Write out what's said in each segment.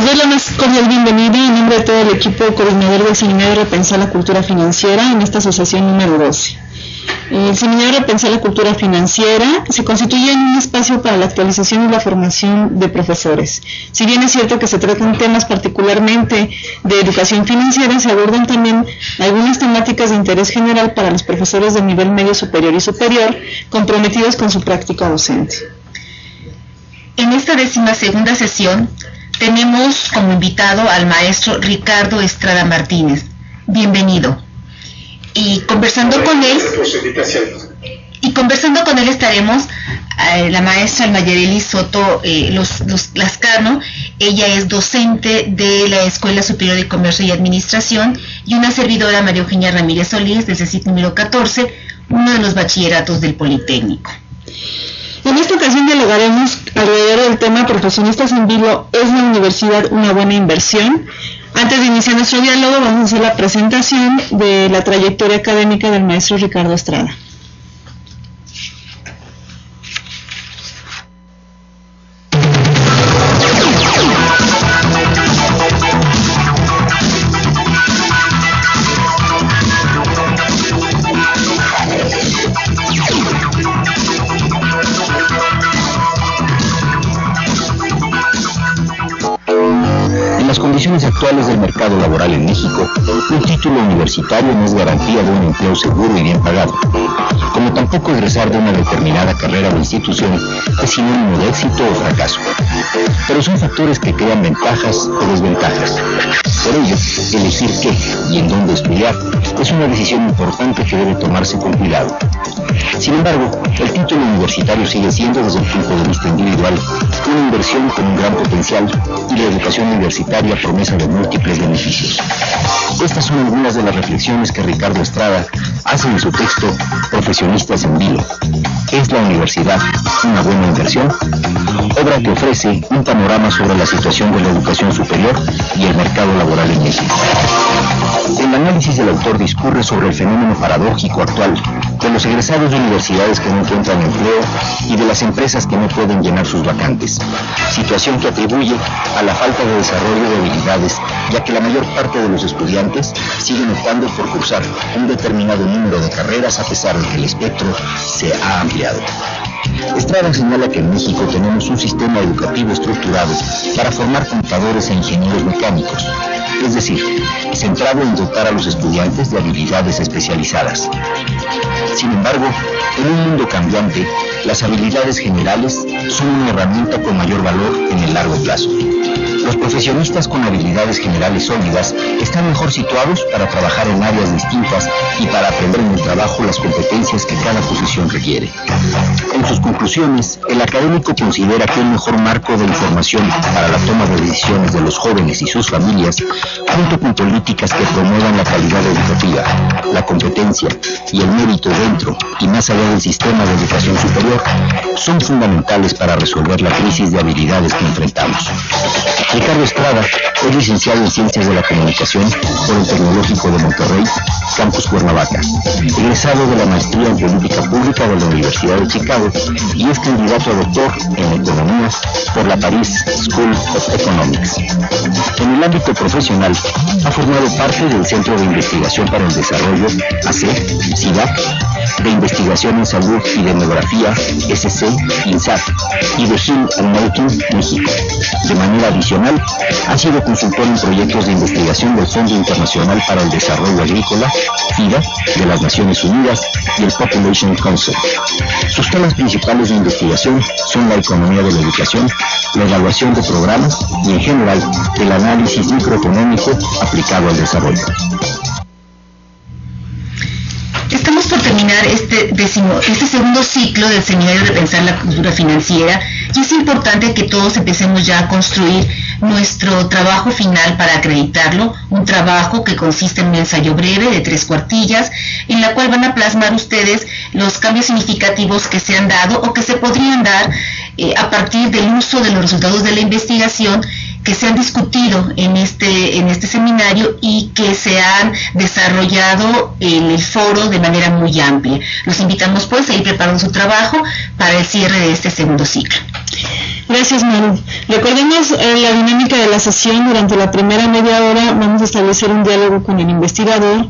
doy la más cordial bienvenida en nombre de todo el equipo coordinador del Seminario Repensar la Cultura Financiera en esta asociación número 12. El Seminario Repensar la Cultura Financiera se constituye en un espacio para la actualización y la formación de profesores. Si bien es cierto que se tratan temas particularmente de educación financiera, se abordan también algunas temáticas de interés general para los profesores de nivel medio superior y superior comprometidos con su práctica docente. En esta 12ª sesión tenemos como invitado al maestro Ricardo Estrada Martínez. Bienvenido. Y conversando con él estaremos la maestra Mayereli Soto Lascano. Ella es docente de la Escuela Superior de Comercio y Administración, y una servidora, María Eugenia Ramírez Solís, del CECIT número 14, uno de los bachilleratos del Politécnico. En esta ocasión dialogaremos alrededor del tema Profesionistas en Vilo, ¿es la universidad una buena inversión? Antes de iniciar nuestro diálogo, vamos a hacer la presentación de la trayectoria académica del maestro Ricardo Estrada. En las condiciones actuales del mercado laboral en México, un título universitario no es garantía de un empleo seguro y bien pagado, como tampoco egresar de una determinada carrera o institución es sinónimo de éxito o fracaso. Pero son factores que crean ventajas o desventajas. Por ello, elegir qué y en dónde estudiar es una decisión importante que debe tomarse con cuidado. Sin embargo, el título universitario sigue siendo, desde el punto de vista individual, una inversión con un gran potencial, y la educación universitaria promesa de múltiples beneficios. Estas son algunas de las reflexiones que Ricardo Estrada hace en su texto Profesionistas en Vilo. ¿Es la universidad una buena inversión? Obra que ofrece un panorama sobre la situación de la educación superior y el mercado laboral en México. El análisis del autor discurre sobre el fenómeno paradójico actual de los egresados de universidades que no encuentran empleo y de las empresas que no pueden llenar sus vacantes, situación que atribuye a la falta de desarrollo de habilidades, ya que la mayor parte de los estudiantes siguen optando por cursar un determinado número de carreras a pesar de que el espectro se ha ampliado. Estrada señala que en México tenemos un sistema educativo estructurado para formar contadores e ingenieros mecánicos, es decir, centrado en dotar a los estudiantes de habilidades especializadas. Sin embargo, en un mundo cambiante, las habilidades generales son una herramienta con mayor valor en el largo plazo. Los profesionistas con habilidades generales sólidas están mejor situados para trabajar en áreas distintas y para aprender en el trabajo las competencias que cada posición requiere. En sus conclusiones, el académico considera que un mejor marco de información para la toma de decisiones de los jóvenes y sus familias, junto con políticas que promuevan la calidad educativa, la competencia y el mérito dentro y más allá del sistema de educación superior, son fundamentales para resolver la crisis de habilidades que enfrentamos. Ricardo Estrada es licenciado en Ciencias de la Comunicación por el Tecnológico de Monterrey, Campus Cuernavaca, egresado de la Maestría en Política Pública de la Universidad de Chicago y es candidato a doctor en Economía por la Paris School of Economics. En el ámbito profesional, ha formado parte del Centro de Investigación para el Desarrollo, AC, CIDAC, de Investigación en Salud y Demografía, SC, INSAT, y de Hill & Knowlton, México. De manera adicional, ha sido consultor en proyectos de investigación del Fondo Internacional para el Desarrollo Agrícola, FIDA, de las Naciones Unidas, y el Population Council. Sus temas principales de investigación son la economía de la educación, la evaluación de programas y, en general, el análisis microeconómico aplicado al desarrollo. Estamos por terminar este segundo ciclo del Seminario de Repensar la Cultura Financiera, y es importante que todos empecemos ya a construir nuestro trabajo final para acreditarlo, un trabajo que consiste en un ensayo breve de 3 cuartillas, en la cual van a plasmar ustedes los cambios significativos que se han dado o que se podrían dar a partir del uso de los resultados de la investigación que se han discutido en este seminario y que se han desarrollado en el foro de manera muy amplia. Los invitamos pues a ir preparando su trabajo para el cierre de este segundo ciclo. Gracias, Maru. Recordemos la dinámica de la sesión. Durante la primera media hora vamos a establecer un diálogo con el investigador.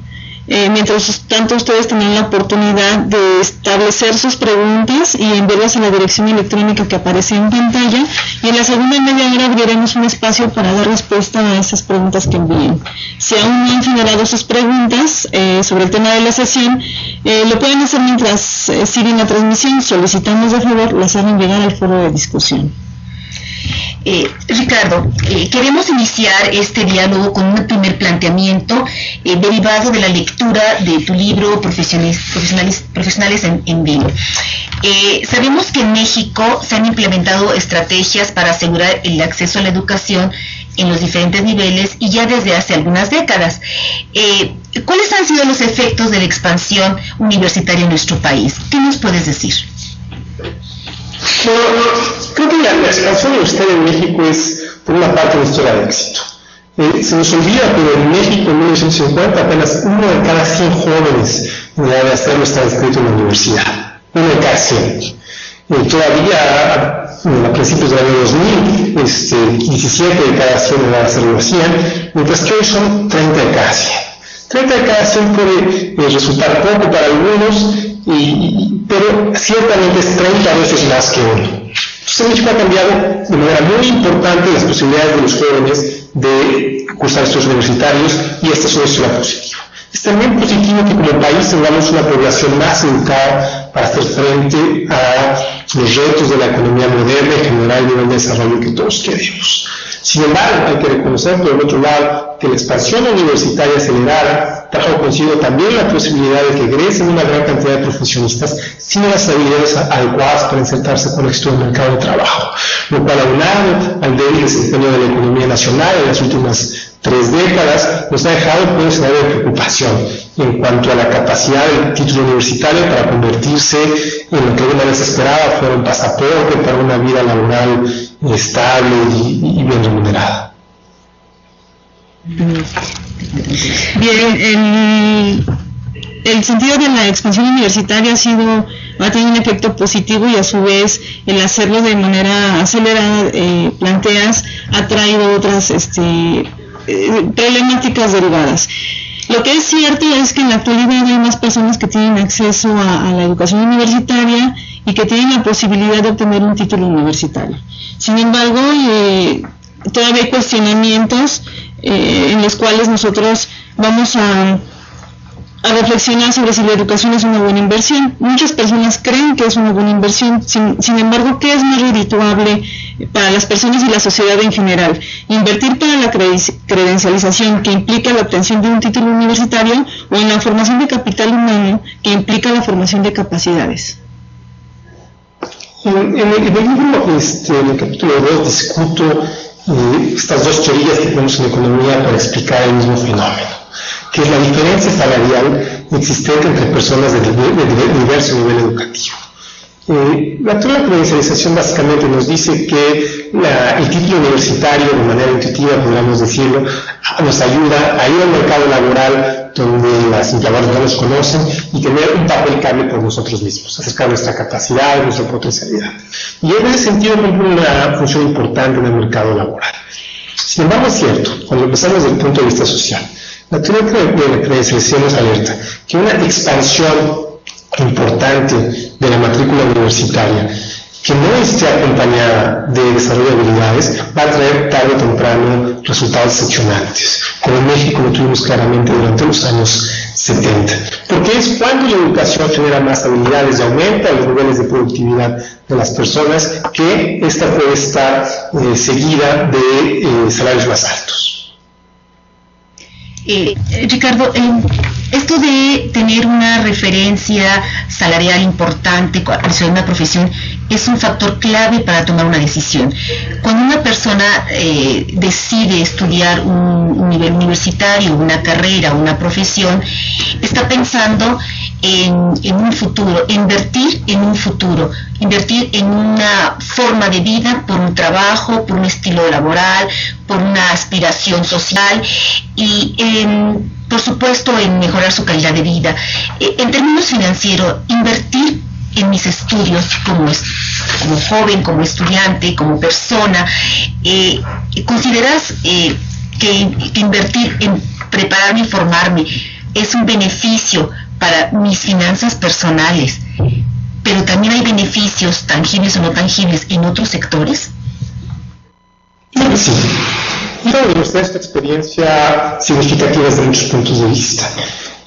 Mientras tanto, ustedes tendrán la oportunidad de establecer sus preguntas y enviarlas a la dirección electrónica que aparece en pantalla, y en la segunda media hora abriremos un espacio para dar respuesta a esas preguntas que envíen. Si aún no han generado sus preguntas sobre el tema de la sesión, lo pueden hacer mientras siguen la transmisión. Solicitamos de favor las hagan llegar al foro de discusión. Ricardo, queremos iniciar este diálogo con un primer planteamiento derivado de la lectura de tu libro Profesionales en Vino. Sabemos que en México se han implementado estrategias para asegurar el acceso a la educación en los diferentes niveles y ya desde hace algunas décadas. ¿Cuáles han sido los efectos de la expansión universitaria en nuestro país? ¿Qué nos puedes decir? Bueno, creo que la expansión universitaria en México es, por una parte, una historia de éxito. Se nos olvida, pero en México en 1950 apenas 1 de cada 100 jóvenes en edad de hacerlo estaba inscrito en la universidad. 1 de cada 100. Todavía a principios del año 2000, 17 de cada 100 en edad de hacerlo lo hacían, mientras que hoy son 30 de cada 100. 30 de cada 100 puede resultar poco para algunos, pero ciertamente es 30 veces más que uno. Entonces en México ha cambiado de manera muy importante las posibilidades de los jóvenes de cursar estudios universitarios, y esta es una historia positiva. Es también positivo que como país tengamos una población más educada para hacer frente a los retos de la economía moderna y generar el nivel de desarrollo que todos queremos. Sin embargo, hay que reconocer, por el otro lado, que la expansión universitaria acelerada trajo consigo también la posibilidad de que egresen una gran cantidad de profesionistas sin las habilidades adecuadas para insertarse con éxito en el mercado de trabajo, lo cual, aunado al débil desempeño de la economía nacional en las últimas 3 décadas, nos ha dejado con un escenario de preocupación en cuanto a la capacidad del título universitario para convertirse en lo que alguna vez esperaba fuera un pasaporte para una vida laboral estable y bien remunerada. Bien, el sentido de la expansión universitaria ha tenido un efecto positivo, y a su vez el hacerlo de manera acelerada, planteas, ha traído otras problemáticas derivadas. Lo que es cierto es que en la actualidad hay más personas que tienen acceso a la educación universitaria y que tienen la posibilidad de obtener un título universitario. Sin embargo, todavía hay cuestionamientos en los cuales nosotros vamos a reflexionar sobre si la educación es una buena inversión. Muchas personas creen que es una buena inversión, sin embargo, ¿qué es más redituable para las personas y la sociedad en general? ¿Invertir para la credencialización, que implica la obtención de un título universitario, o en la formación de capital humano, que implica la formación de capacidades? En el libro, en el capítulo 2, discuto estas 2 teorías que tenemos en economía para explicar el mismo fenómeno, que es la diferencia salarial existente entre personas de diverso nivel educativo. La teoría de la credencialización básicamente nos dice que el título universitario, de manera intuitiva podríamos decirlo, nos ayuda a ir al mercado laboral donde las empleadoras no nos conocen y tener un papel que hable por nosotros mismos, acercar nuestra capacidad, nuestra potencialidad. Y en ese sentido cumple una función importante en el mercado laboral. Sin embargo, es cierto, cuando empezamos desde el punto de vista social, la teoría de la credencialización nos alerta que una expansión importante de la matrícula universitaria que no esté acompañada de desarrollo de habilidades va a traer tarde o temprano resultados decepcionantes, como en México lo tuvimos claramente durante los años 70, porque es cuando la educación genera más habilidades y aumenta los niveles de productividad de las personas que esta puede estar seguida de salarios más altos. Ricardo, esto de tener una referencia salarial importante sobre una profesión es un factor clave para tomar una decisión. Cuando una persona decide estudiar un nivel universitario, una carrera, una profesión, está pensando en un futuro, invertir en un futuro, invertir en una forma de vida, por un trabajo, por un estilo laboral, por una aspiración social y por supuesto en mejorar su calidad de vida. En términos financieros, invertir en mis estudios como joven, como estudiante, como persona, ¿consideras que invertir en prepararme y formarme es un beneficio para mis finanzas personales, pero también hay beneficios tangibles o no tangibles en otros sectores? Claro que sí. Yo he demostrado esta experiencia significativa desde muchos puntos de vista.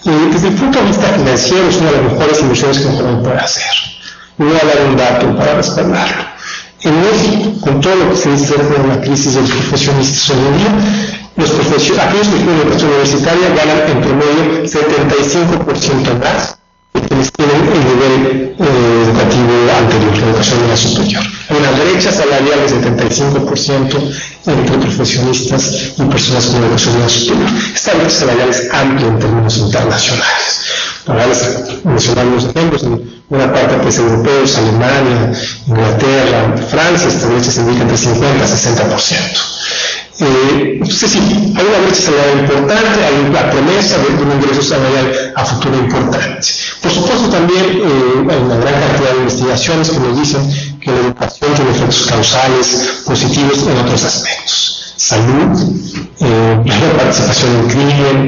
Desde el punto de vista financiero es una de las mejores inversiones que un joven puede hacer. Me voy a dar un dato para respaldarlo. En México, con todo lo que se dice de la crisis de los profesionistas hoy en día, aquellos que tienen educación universitaria ganan en promedio 75% más que quienes tienen el nivel educativo anterior, la educación media superior. Hay una brecha salarial de 75% entre profesionistas y personas con educación media superior. Esta brecha salarial es amplia en términos internacionales. Para mencionar unos ejemplos, en una parte de países europeos, Alemania, Inglaterra, Francia, esta brecha se indica entre 50 a 60%. Entonces sí, hay una brecha salarial importante, hay la promesa de un ingreso salarial a futuro importante. Por supuesto también hay una gran cantidad de investigaciones que nos dicen que la educación tiene efectos causales positivos en otros aspectos. Salud, mayor participación en crimen,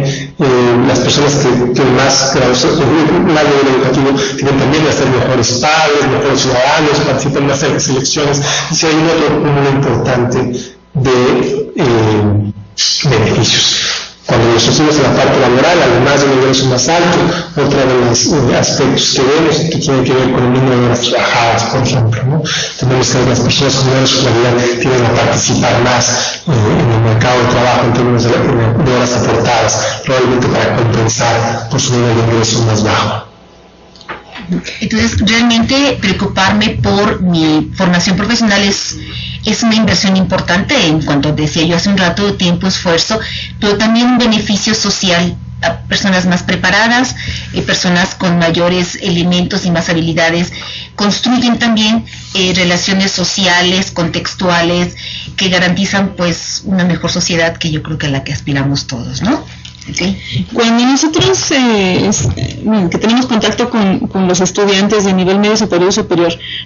las personas que tienen más nivel educativo tienen también a ser mejores padres, mejores ciudadanos, participan en las elecciones, y si hay un otro número importante de beneficios. Cuando nos asumimos en la parte laboral, además de un ingreso más alto, otro de los aspectos que vemos que tiene que ver con el número de horas trabajadas, por ejemplo, ¿no? Tenemos que las personas con menor escolaridad tienen a participar más en el mercado de trabajo en términos de horas aportadas, probablemente para compensar por su nivel de ingreso más bajo. Entonces, realmente preocuparme por mi formación profesional es una inversión importante en cuanto decía yo hace un rato, tiempo, esfuerzo, pero también un beneficio social a personas más preparadas, personas con mayores elementos y más habilidades, construyen también relaciones sociales, contextuales, que garantizan pues una mejor sociedad que yo creo que a la que aspiramos todos, ¿no? Okay. Cuando nosotros que tenemos contacto con los estudiantes de nivel medio superior,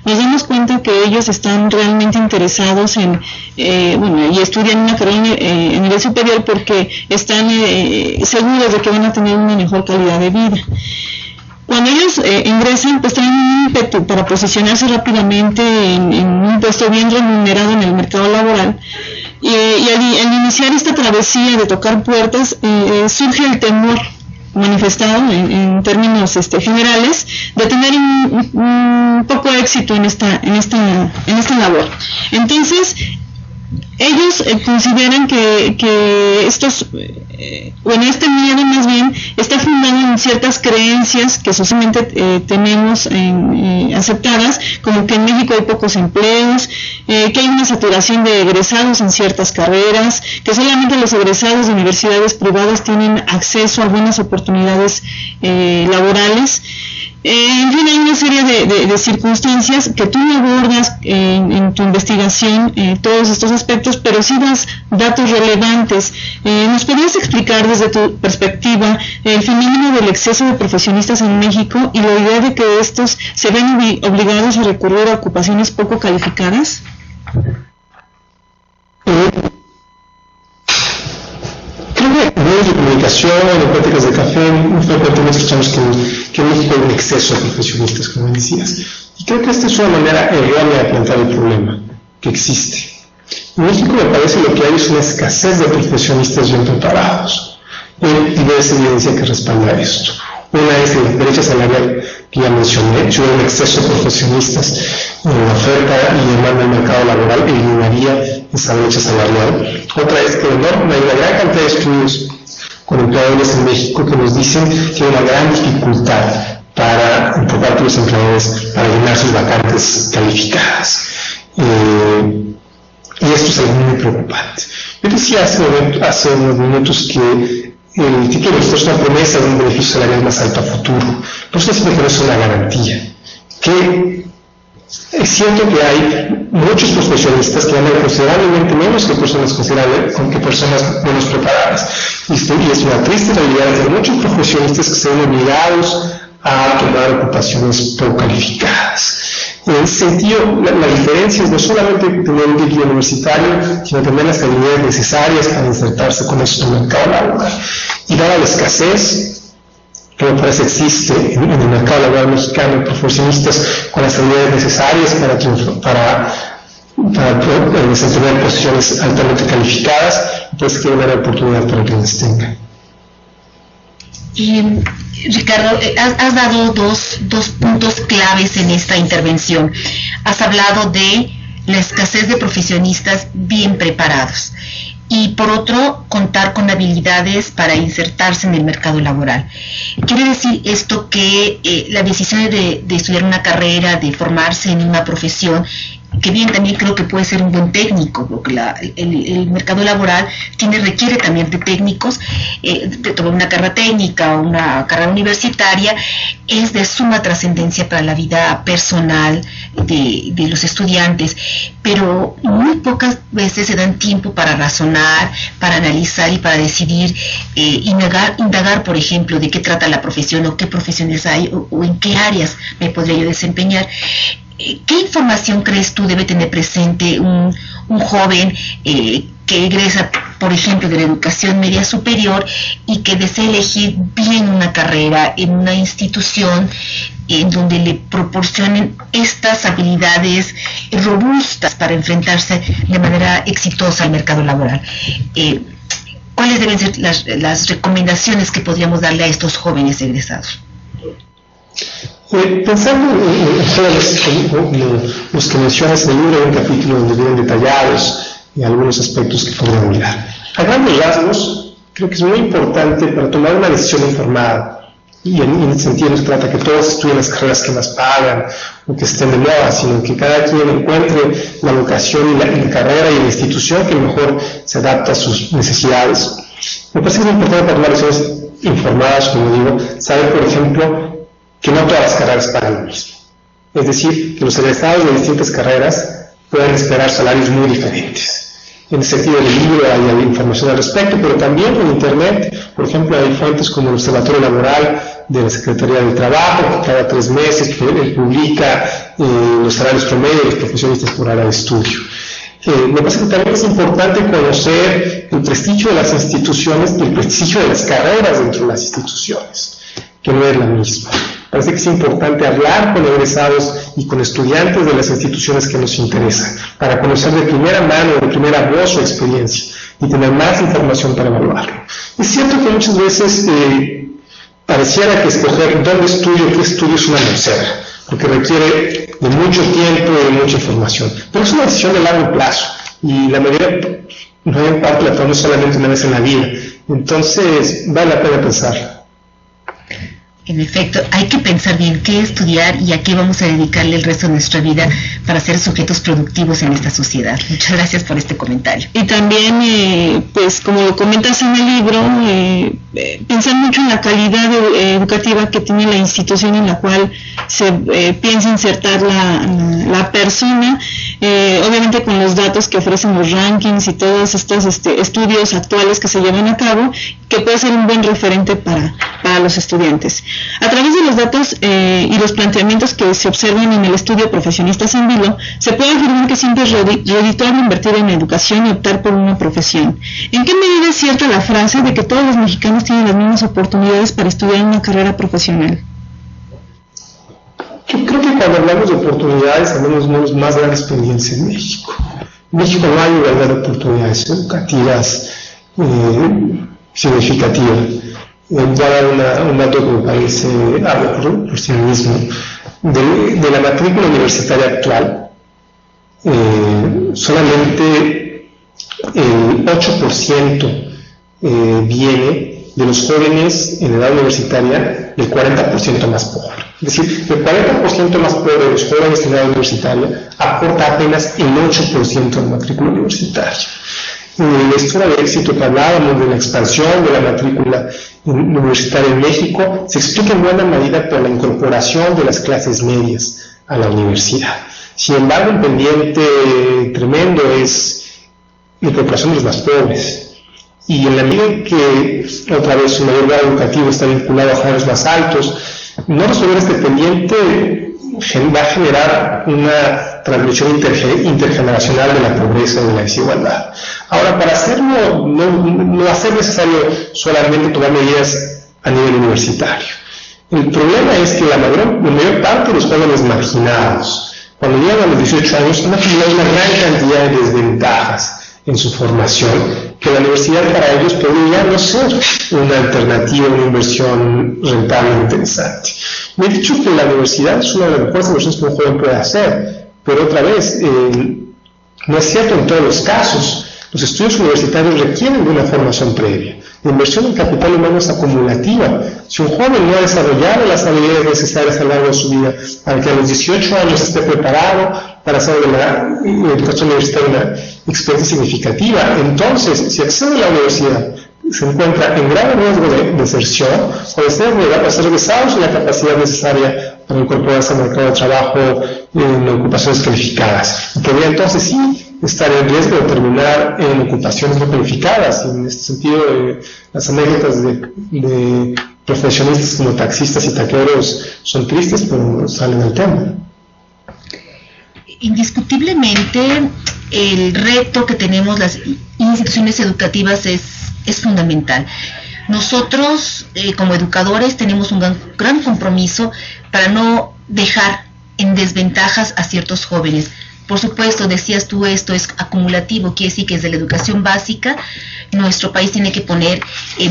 nos damos cuenta que ellos están realmente interesados en, y estudian una carrera en nivel superior porque están seguros de que van a tener una mejor calidad de vida. Cuando ellos ingresan, pues tienen un ímpetu para posicionarse rápidamente en un puesto bien remunerado en el mercado laboral. Y al iniciar esta travesía de tocar puertas, surge el temor manifestado en términos generales de tener un poco de éxito en esta labor. Entonces, ellos consideran que este miedo más bien está fundado en ciertas creencias que socialmente tenemos aceptadas, como que en México hay pocos empleos, que hay una saturación de egresados en ciertas carreras, que solamente los egresados de universidades privadas tienen acceso a buenas oportunidades laborales. En fin, hay una serie de circunstancias que tú no abordas en tu investigación, todos estos aspectos, pero sí das datos relevantes. ¿Nos podrías explicar desde tu perspectiva el fenómeno del exceso de profesionistas en México y la idea de que estos se ven obligados a recurrir a ocupaciones poco calificadas? Creo que en medios de comunicación, en prácticas de café, muy frecuentemente escuchamos que en México hay un exceso de profesionistas, como decías. Y creo que esta es una manera errónea de plantear el problema que existe. En México me parece lo que hay es una escasez de profesionistas bien preparados. Hay diversa evidencia que respalda esto. Una es la brecha salarial que ya mencioné. Si hubiera un exceso de profesionistas en la oferta y demanda del mercado laboral, eliminaría esa brecha salarial. Otra es que hay una gran cantidad de estudios con empleadores en México que nos dicen que hay una gran dificultad por parte de los empleadores para llenar sus vacantes calificadas. Y esto es algo muy preocupante. Yo decía hace unos minutos que el título de esto es una promesa de un beneficio salarial más alto a futuro. Pero esto siempre que no es una garantía. Que es cierto que hay muchos profesionistas que ganan considerablemente menos que personas menos preparadas. Y es una triste realidad de muchos profesionistas que se ven obligados a tomar ocupaciones poco calificadas. En ese sentido, la diferencia es no solamente tener un título universitario, sino tener las habilidades necesarias para insertarse con eso en el mercado laboral. Y dada la escasez que me parece existe en el mercado laboral mexicano, profesionistas con las habilidades necesarias para desempeñar posiciones altamente calificadas, pues que una oportunidad para que las tengan. Ricardo, has dado dos puntos claves en esta intervención. Has hablado de la escasez de profesionistas bien preparados y, por otro, contar con habilidades para insertarse en el mercado laboral. ¿Quiere decir esto que la decisión de estudiar una carrera, de formarse en una profesión, que bien también creo que puede ser un buen técnico, porque el mercado laboral requiere también de técnicos, de tomar una carrera técnica o una carrera universitaria, es de suma trascendencia para la vida personal de los estudiantes, pero muy pocas veces se dan tiempo para razonar, para analizar y para decidir, indagar, por ejemplo, de qué trata la profesión o qué profesiones hay o en qué áreas me podría yo desempeñar. ¿Qué información crees tú debe tener presente un joven que egresa, por ejemplo, de la educación media superior y que desea elegir bien una carrera en una institución en donde le proporcionen estas habilidades robustas para enfrentarse de manera exitosa al mercado laboral? ¿Cuáles deben ser las recomendaciones que podríamos darle a estos jóvenes egresados? Pensando en todos los que mencionas en el libro, hay un capítulo donde vienen detallados algunos aspectos que podrían mirar. A grandes rasgos, creo que es muy importante para tomar una decisión informada, y en ese sentido no se trata que todos estudien las carreras que más pagan o que estén de moda, sino que cada quien encuentre la vocación y la carrera y la institución que mejor se adapta a sus necesidades. Me parece que es importante para tomar decisiones informadas, como digo, saber, por ejemplo, que no todas las carreras pagan lo mismo. Es decir, que los egresados de distintas carreras pueden esperar salarios muy diferentes. En ese sentido, en el libro hay información al respecto, pero también en Internet, por ejemplo, hay fuentes como el Observatorio Laboral de la Secretaría del Trabajo, que cada 3 meses publica los salarios promedio de los profesionistas por área de estudio. Me parece que también es importante conocer el prestigio de las instituciones y el prestigio de las carreras dentro de las instituciones, que no es la misma. Parece que es importante hablar con egresados y con estudiantes de las instituciones que nos interesan, para conocer de primera mano, de primera voz su experiencia y tener más información para evaluarlo. Es cierto que muchas veces pareciera que escoger dónde estudio, qué estudio es una loncera, porque requiere de mucho tiempo y de mucha información, pero es una decisión de largo plazo y la mayor parte la tomamos solamente una vez en la vida, entonces vale la pena pensarlo. En efecto, hay que pensar bien qué estudiar y a qué vamos a dedicarle el resto de nuestra vida para ser sujetos productivos en esta sociedad. Muchas gracias por este comentario. Y también, pues como lo comentas en el libro, pensar mucho en la calidad educativa que tiene la institución en la cual se piensa insertar la persona, obviamente con los datos que ofrecen los rankings y todos estos estudios actuales que se llevan a cabo, que puede ser un buen referente para los estudiantes. A través de los datos y los planteamientos que se observan en el estudio Profesionistas en Vilo, se puede afirmar que siempre es redituable invertir en educación y optar por una profesión. ¿En qué medida es cierta la frase de que todos los mexicanos tienen las mismas oportunidades para estudiar una carrera profesional? Yo creo que cuando hablamos de oportunidades hablamos de los más grandes pendientes en México. En México no hay igualdad de oportunidades educativas significativas. Voy a dar un dato que me parece, habla por sí mismo. De la matrícula universitaria actual, solamente el 8% viene de los jóvenes en edad universitaria del 40% más pobre. Es decir, el 40% más pobre de los jóvenes en edad universitaria aporta apenas el 8% de la matrícula universitaria. En la historia de éxito que hablábamos de la expansión de la matrícula universitaria en México, se explica en buena medida por la incorporación de las clases medias a la universidad. Sin embargo, el pendiente tremendo es la incorporación de los más pobres. Y en la medida en que, otra vez, su mayor grado educativo está vinculado a salarios más altos, no resolver este pendiente va a generar una transmisión intergeneracional de la pobreza y de la desigualdad. Ahora, para hacerlo, no va a ser necesario solamente tomar medidas a nivel universitario. El problema es que la mayor parte de los jóvenes marginados, cuando llegan a los 18 años, han acumulado una gran cantidad de desventajas en su formación, que la universidad para ellos podría no ser una alternativa, una inversión rentable e interesante. Me he dicho que la universidad es una de las mejores inversiones que un joven puede hacer, pero otra vez, no es cierto en todos los casos. Los estudios universitarios requieren de una formación previa. La inversión en capital humano es acumulativa. Si un joven no ha desarrollado las habilidades necesarias a lo largo de su vida para que a los 18 años esté preparado para hacer de la educación universitaria una experiencia significativa, entonces, si accede a la universidad, se encuentra en grave riesgo de deserción o de ser regresado sin la capacidad necesaria para incorporarse al mercado de trabajo en ocupaciones calificadas. Y podría entonces sí estar en riesgo de terminar en ocupaciones no calificadas. Y en este sentido, las anécdotas de profesionistas como taxistas y taqueros son tristes, pero salen del tema. Indiscutiblemente, el reto que tenemos las instituciones educativas es fundamental. Nosotros, como educadores, tenemos un gran compromiso para no dejar en desventajas a ciertos jóvenes. Por supuesto, decías tú, esto es acumulativo, quiere decir que desde la educación básica nuestro país tiene que poner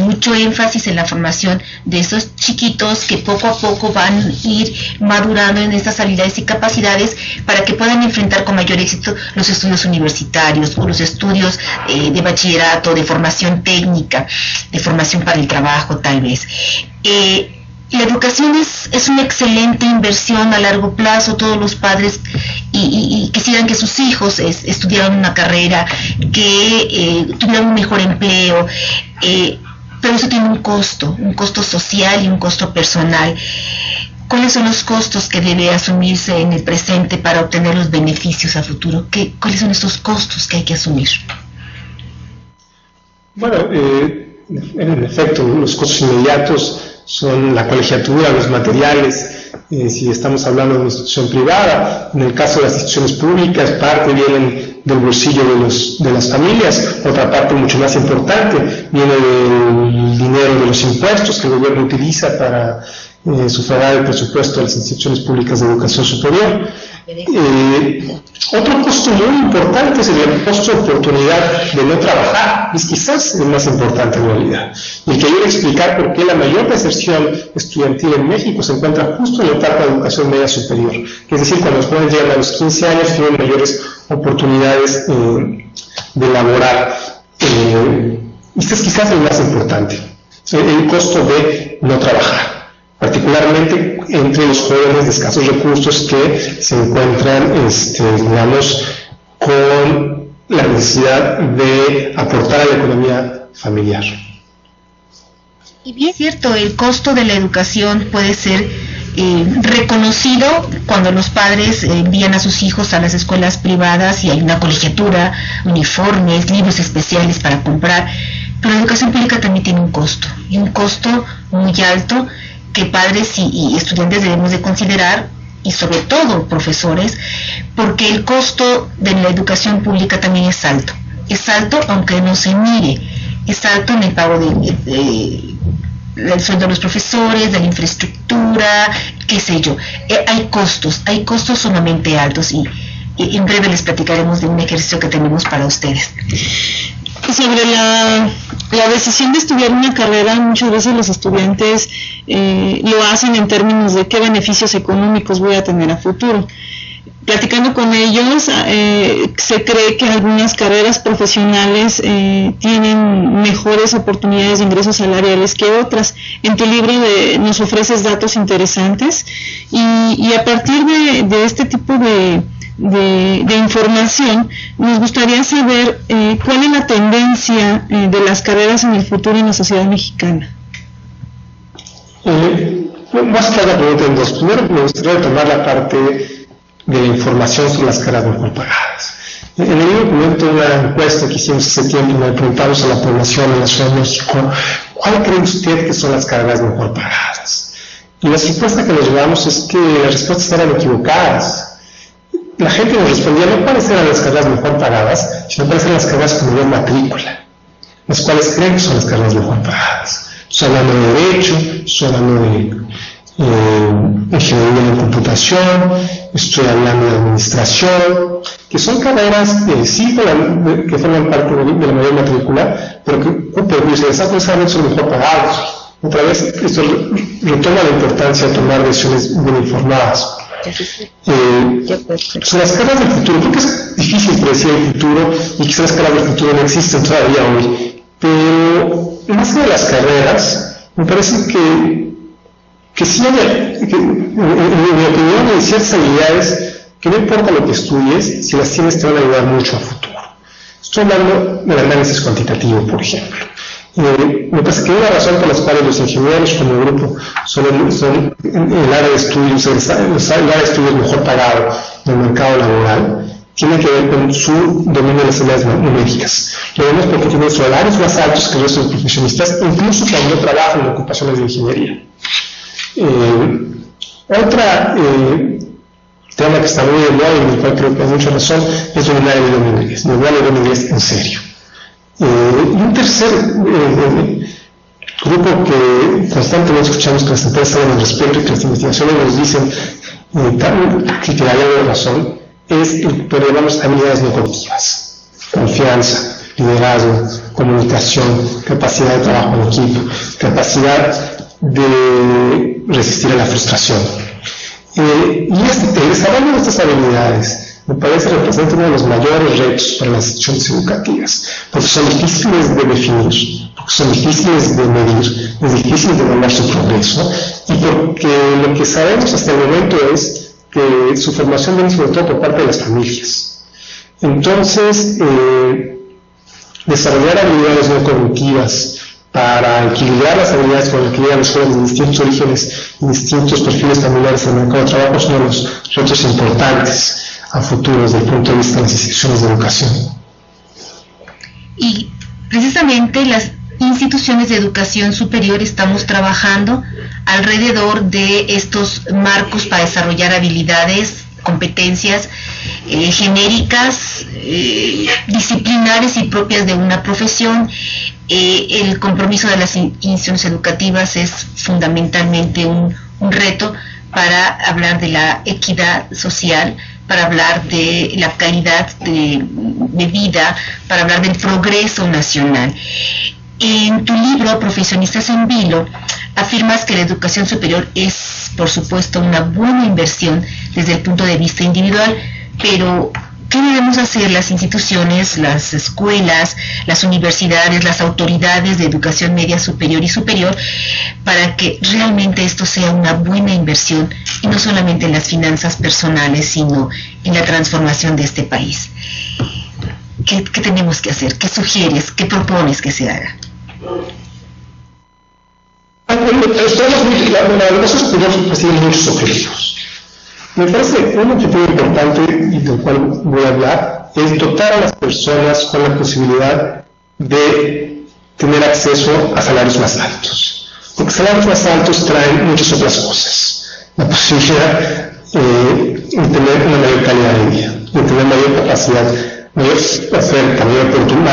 mucho énfasis en la formación de esos chiquitos que poco a poco van a ir madurando en estas habilidades y capacidades para que puedan enfrentar con mayor éxito los estudios universitarios o los estudios de bachillerato, de formación técnica, de formación para el trabajo tal vez. La educación es una excelente inversión a largo plazo. Todos los padres y quisieran que sus hijos estudiaran una carrera, que tuvieran un mejor empleo, pero eso tiene un costo social y un costo personal. ¿Cuáles son los costos que debe asumirse en el presente para obtener los beneficios a futuro? ¿Cuáles son estos costos que hay que asumir? Bueno, en efecto, los costos inmediatos son la colegiatura, los materiales, si estamos hablando de una institución privada. En el caso de las instituciones públicas, parte vienen del bolsillo de las familias, otra parte mucho más importante viene del dinero de los impuestos que el gobierno utiliza para sufragar el presupuesto de las instituciones públicas de educación superior. Otro costo muy importante es el costo de oportunidad de no trabajar, es quizás el más importante en realidad, y el que ayuda a explicar por qué la mayor deserción estudiantil en México se encuentra justo en la etapa de educación media superior, que es decir, cuando los jóvenes llegan a los 15 años tienen mayores oportunidades de laborar. Este es quizás el más importante, el costo de no trabajar, particularmente entre los jóvenes de escasos recursos que se encuentran, digamos, con la necesidad de aportar a la economía familiar. Y bien es cierto, el costo de la educación puede ser reconocido cuando los padres envían a sus hijos a las escuelas privadas y hay una colegiatura, uniformes, libros especiales para comprar, pero la educación pública también tiene un costo, y un costo muy alto que padres y estudiantes debemos de considerar, y sobre todo profesores, porque el costo de la educación pública también es alto aunque no se mire, es alto en el pago del sueldo de los profesores, de la infraestructura, qué sé yo. Hay costos sumamente altos y en breve les platicaremos de un ejercicio que tenemos para ustedes. Sobre la decisión de estudiar una carrera, muchas veces los estudiantes lo hacen en términos de qué beneficios económicos voy a tener a futuro. Platicando con ellos, se cree que algunas carreras profesionales tienen mejores oportunidades de ingresos salariales que otras. En tu libro nos ofreces datos interesantes y a partir de este tipo de información, nos gustaría saber cuál es la tendencia de las carreras en el futuro en la sociedad mexicana. Más que la pregunta en dos. Primero, me gustaría tomar la parte de la información sobre las carreras mejor pagadas. En el libro comento una encuesta que hicimos hace tiempo y le preguntamos a la población en la Ciudad de México, ¿cuál cree usted que son las carreras mejor pagadas? Y la respuesta que nos llevamos es que las respuestas eran equivocadas. La gente nos respondía no cuáles eran las carreras mejor pagadas, sino cuáles eran las carreras con mayor matrícula, las cuales creen que son las carreras mejor pagadas. Estoy hablando de Derecho, estoy hablando de Ingeniería de Computación, estoy hablando de Administración, que son carreras sí que forman parte de la mayor matrícula, pero cuyos egresados son mejor pagados. Otra vez, esto retoma la importancia de tomar decisiones bien informadas. Son las carreras del futuro. Creo que es difícil predecir el futuro y quizás las carreras del futuro no existen todavía hoy, pero más que de las carreras, me parece que sí hay, en mi opinión, hay ciertas habilidades que no importa lo que estudies, si las tienes te van a ayudar mucho a futuro. Estoy hablando del análisis cuantitativo, por ejemplo. Me parece que una razón por las cuales los ingenieros como grupo son el área de estudios, el área de estudios mejor pagado del mercado laboral, tiene que ver con su dominio de las habilidades numéricas. Lo vemos porque tienen salarios más altos que el resto de profesionistas, incluso cuando trabajan en ocupaciones de ingeniería. Otra tema que está muy de moda y en el cual creo que hay mucha razón es dominar el idioma inglés, dominar el idioma inglés en serio. Y un tercer grupo que constantemente escuchamos que las empresas hablan al respecto y que las investigaciones nos dicen que hay algo de razón, es lo que llamamos habilidades no cognitivas: confianza, liderazgo, comunicación, capacidad de trabajo en equipo, capacidad de resistir a la frustración. Y el desarrollo de estas habilidades me parece representa uno de los mayores retos para las instituciones educativas, porque son difíciles de definir, porque son difíciles de medir, es difícil de evaluar su progreso, y porque lo que sabemos hasta el momento es que su formación viene sobre todo por parte de las familias. Entonces, desarrollar habilidades no cognitivas para equilibrar las habilidades con las que llegan los jóvenes de distintos orígenes y distintos perfiles familiares en el mercado de trabajo son uno de los retos importantes a futuro desde el punto de vista de las instituciones de educación. Y precisamente las instituciones de educación superior estamos trabajando alrededor de estos marcos para desarrollar habilidades, competencias genéricas, disciplinares y propias de una profesión. El compromiso de las instituciones educativas es fundamentalmente un reto para hablar de la equidad social, para hablar de la calidad de vida, para hablar del progreso nacional. En tu libro, Profesionistas en Vilo, afirmas que la educación superior es, por supuesto, una buena inversión desde el punto de vista individual, pero ¿qué debemos hacer las instituciones, las escuelas, las universidades, las autoridades de educación media superior y superior para que realmente esto sea una buena inversión y no solamente en las finanzas personales, sino en la transformación de este país? ¿Qué tenemos que hacer? ¿Qué sugieres? ¿Qué propones que se haga? Los superiores persiguen muchos objetivos. Me parece que un objetivo importante y del cual voy a hablar es dotar a las personas con la posibilidad de tener acceso a salarios más altos. Porque salarios más altos traen muchas otras cosas. La posibilidad de tener una mayor calidad de vida, de tener mayor capacidad, mayor oferta,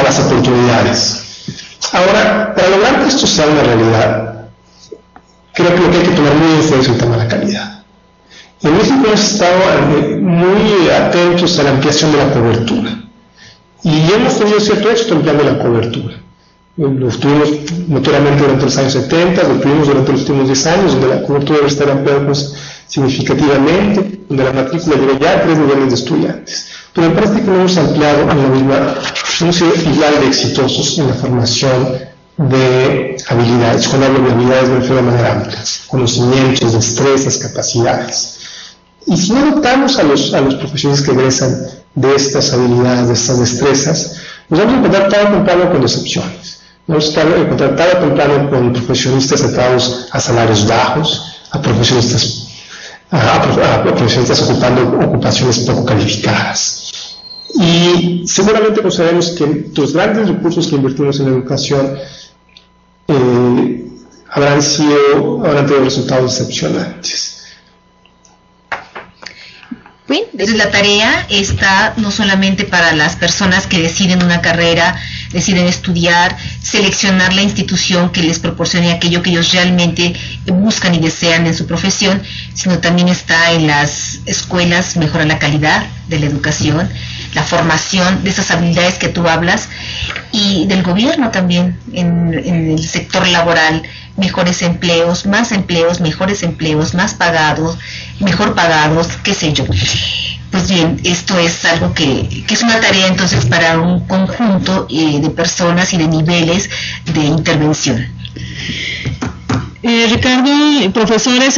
más oportunidades. Ahora, para lograr que esto sea una realidad, creo que lo que hay que tomar muy en serio es el tema de la calidad. En México hemos estado muy atentos a la ampliación de la cobertura y hemos tenido cierto éxito ampliando la cobertura. Lo tuvimos notoriamente durante los años 70, lo tuvimos durante los últimos 10 años, donde la cobertura debe estar ampliada pues, significativamente, donde la matrícula llega ya a 3 millones de estudiantes. Pero me parece que no hemos ampliado en la misma, hemos sido igual de exitosos en la formación de habilidades. Cuando hablo de habilidades me refiero de manera amplia: conocimientos, destrezas, capacidades. Y si no dotamos a los profesionales que egresan de estas habilidades, de estas destrezas, nos vamos a encontrar tarde o temprano con decepciones. Vamos a encontrar tarde o temprano con profesionistas atados a salarios bajos, a profesionistas ocupando ocupaciones poco calificadas. Y seguramente consideramos que los grandes recursos que invertimos en la educación a habrán tenido resultados decepcionantes. Entonces la tarea está no solamente para las personas que deciden una carrera, deciden estudiar, seleccionar la institución que les proporcione aquello que ellos realmente buscan y desean en su profesión, sino también está en las escuelas, mejorar la calidad de la educación, la formación de esas habilidades que tú hablas, y del gobierno también en el sector laboral, mejores empleos, mejores empleos, más pagados, mejor pagados, qué sé yo. Pues bien, esto es algo que es una tarea entonces para un conjunto de personas y de niveles de intervención. Ricardo, profesores,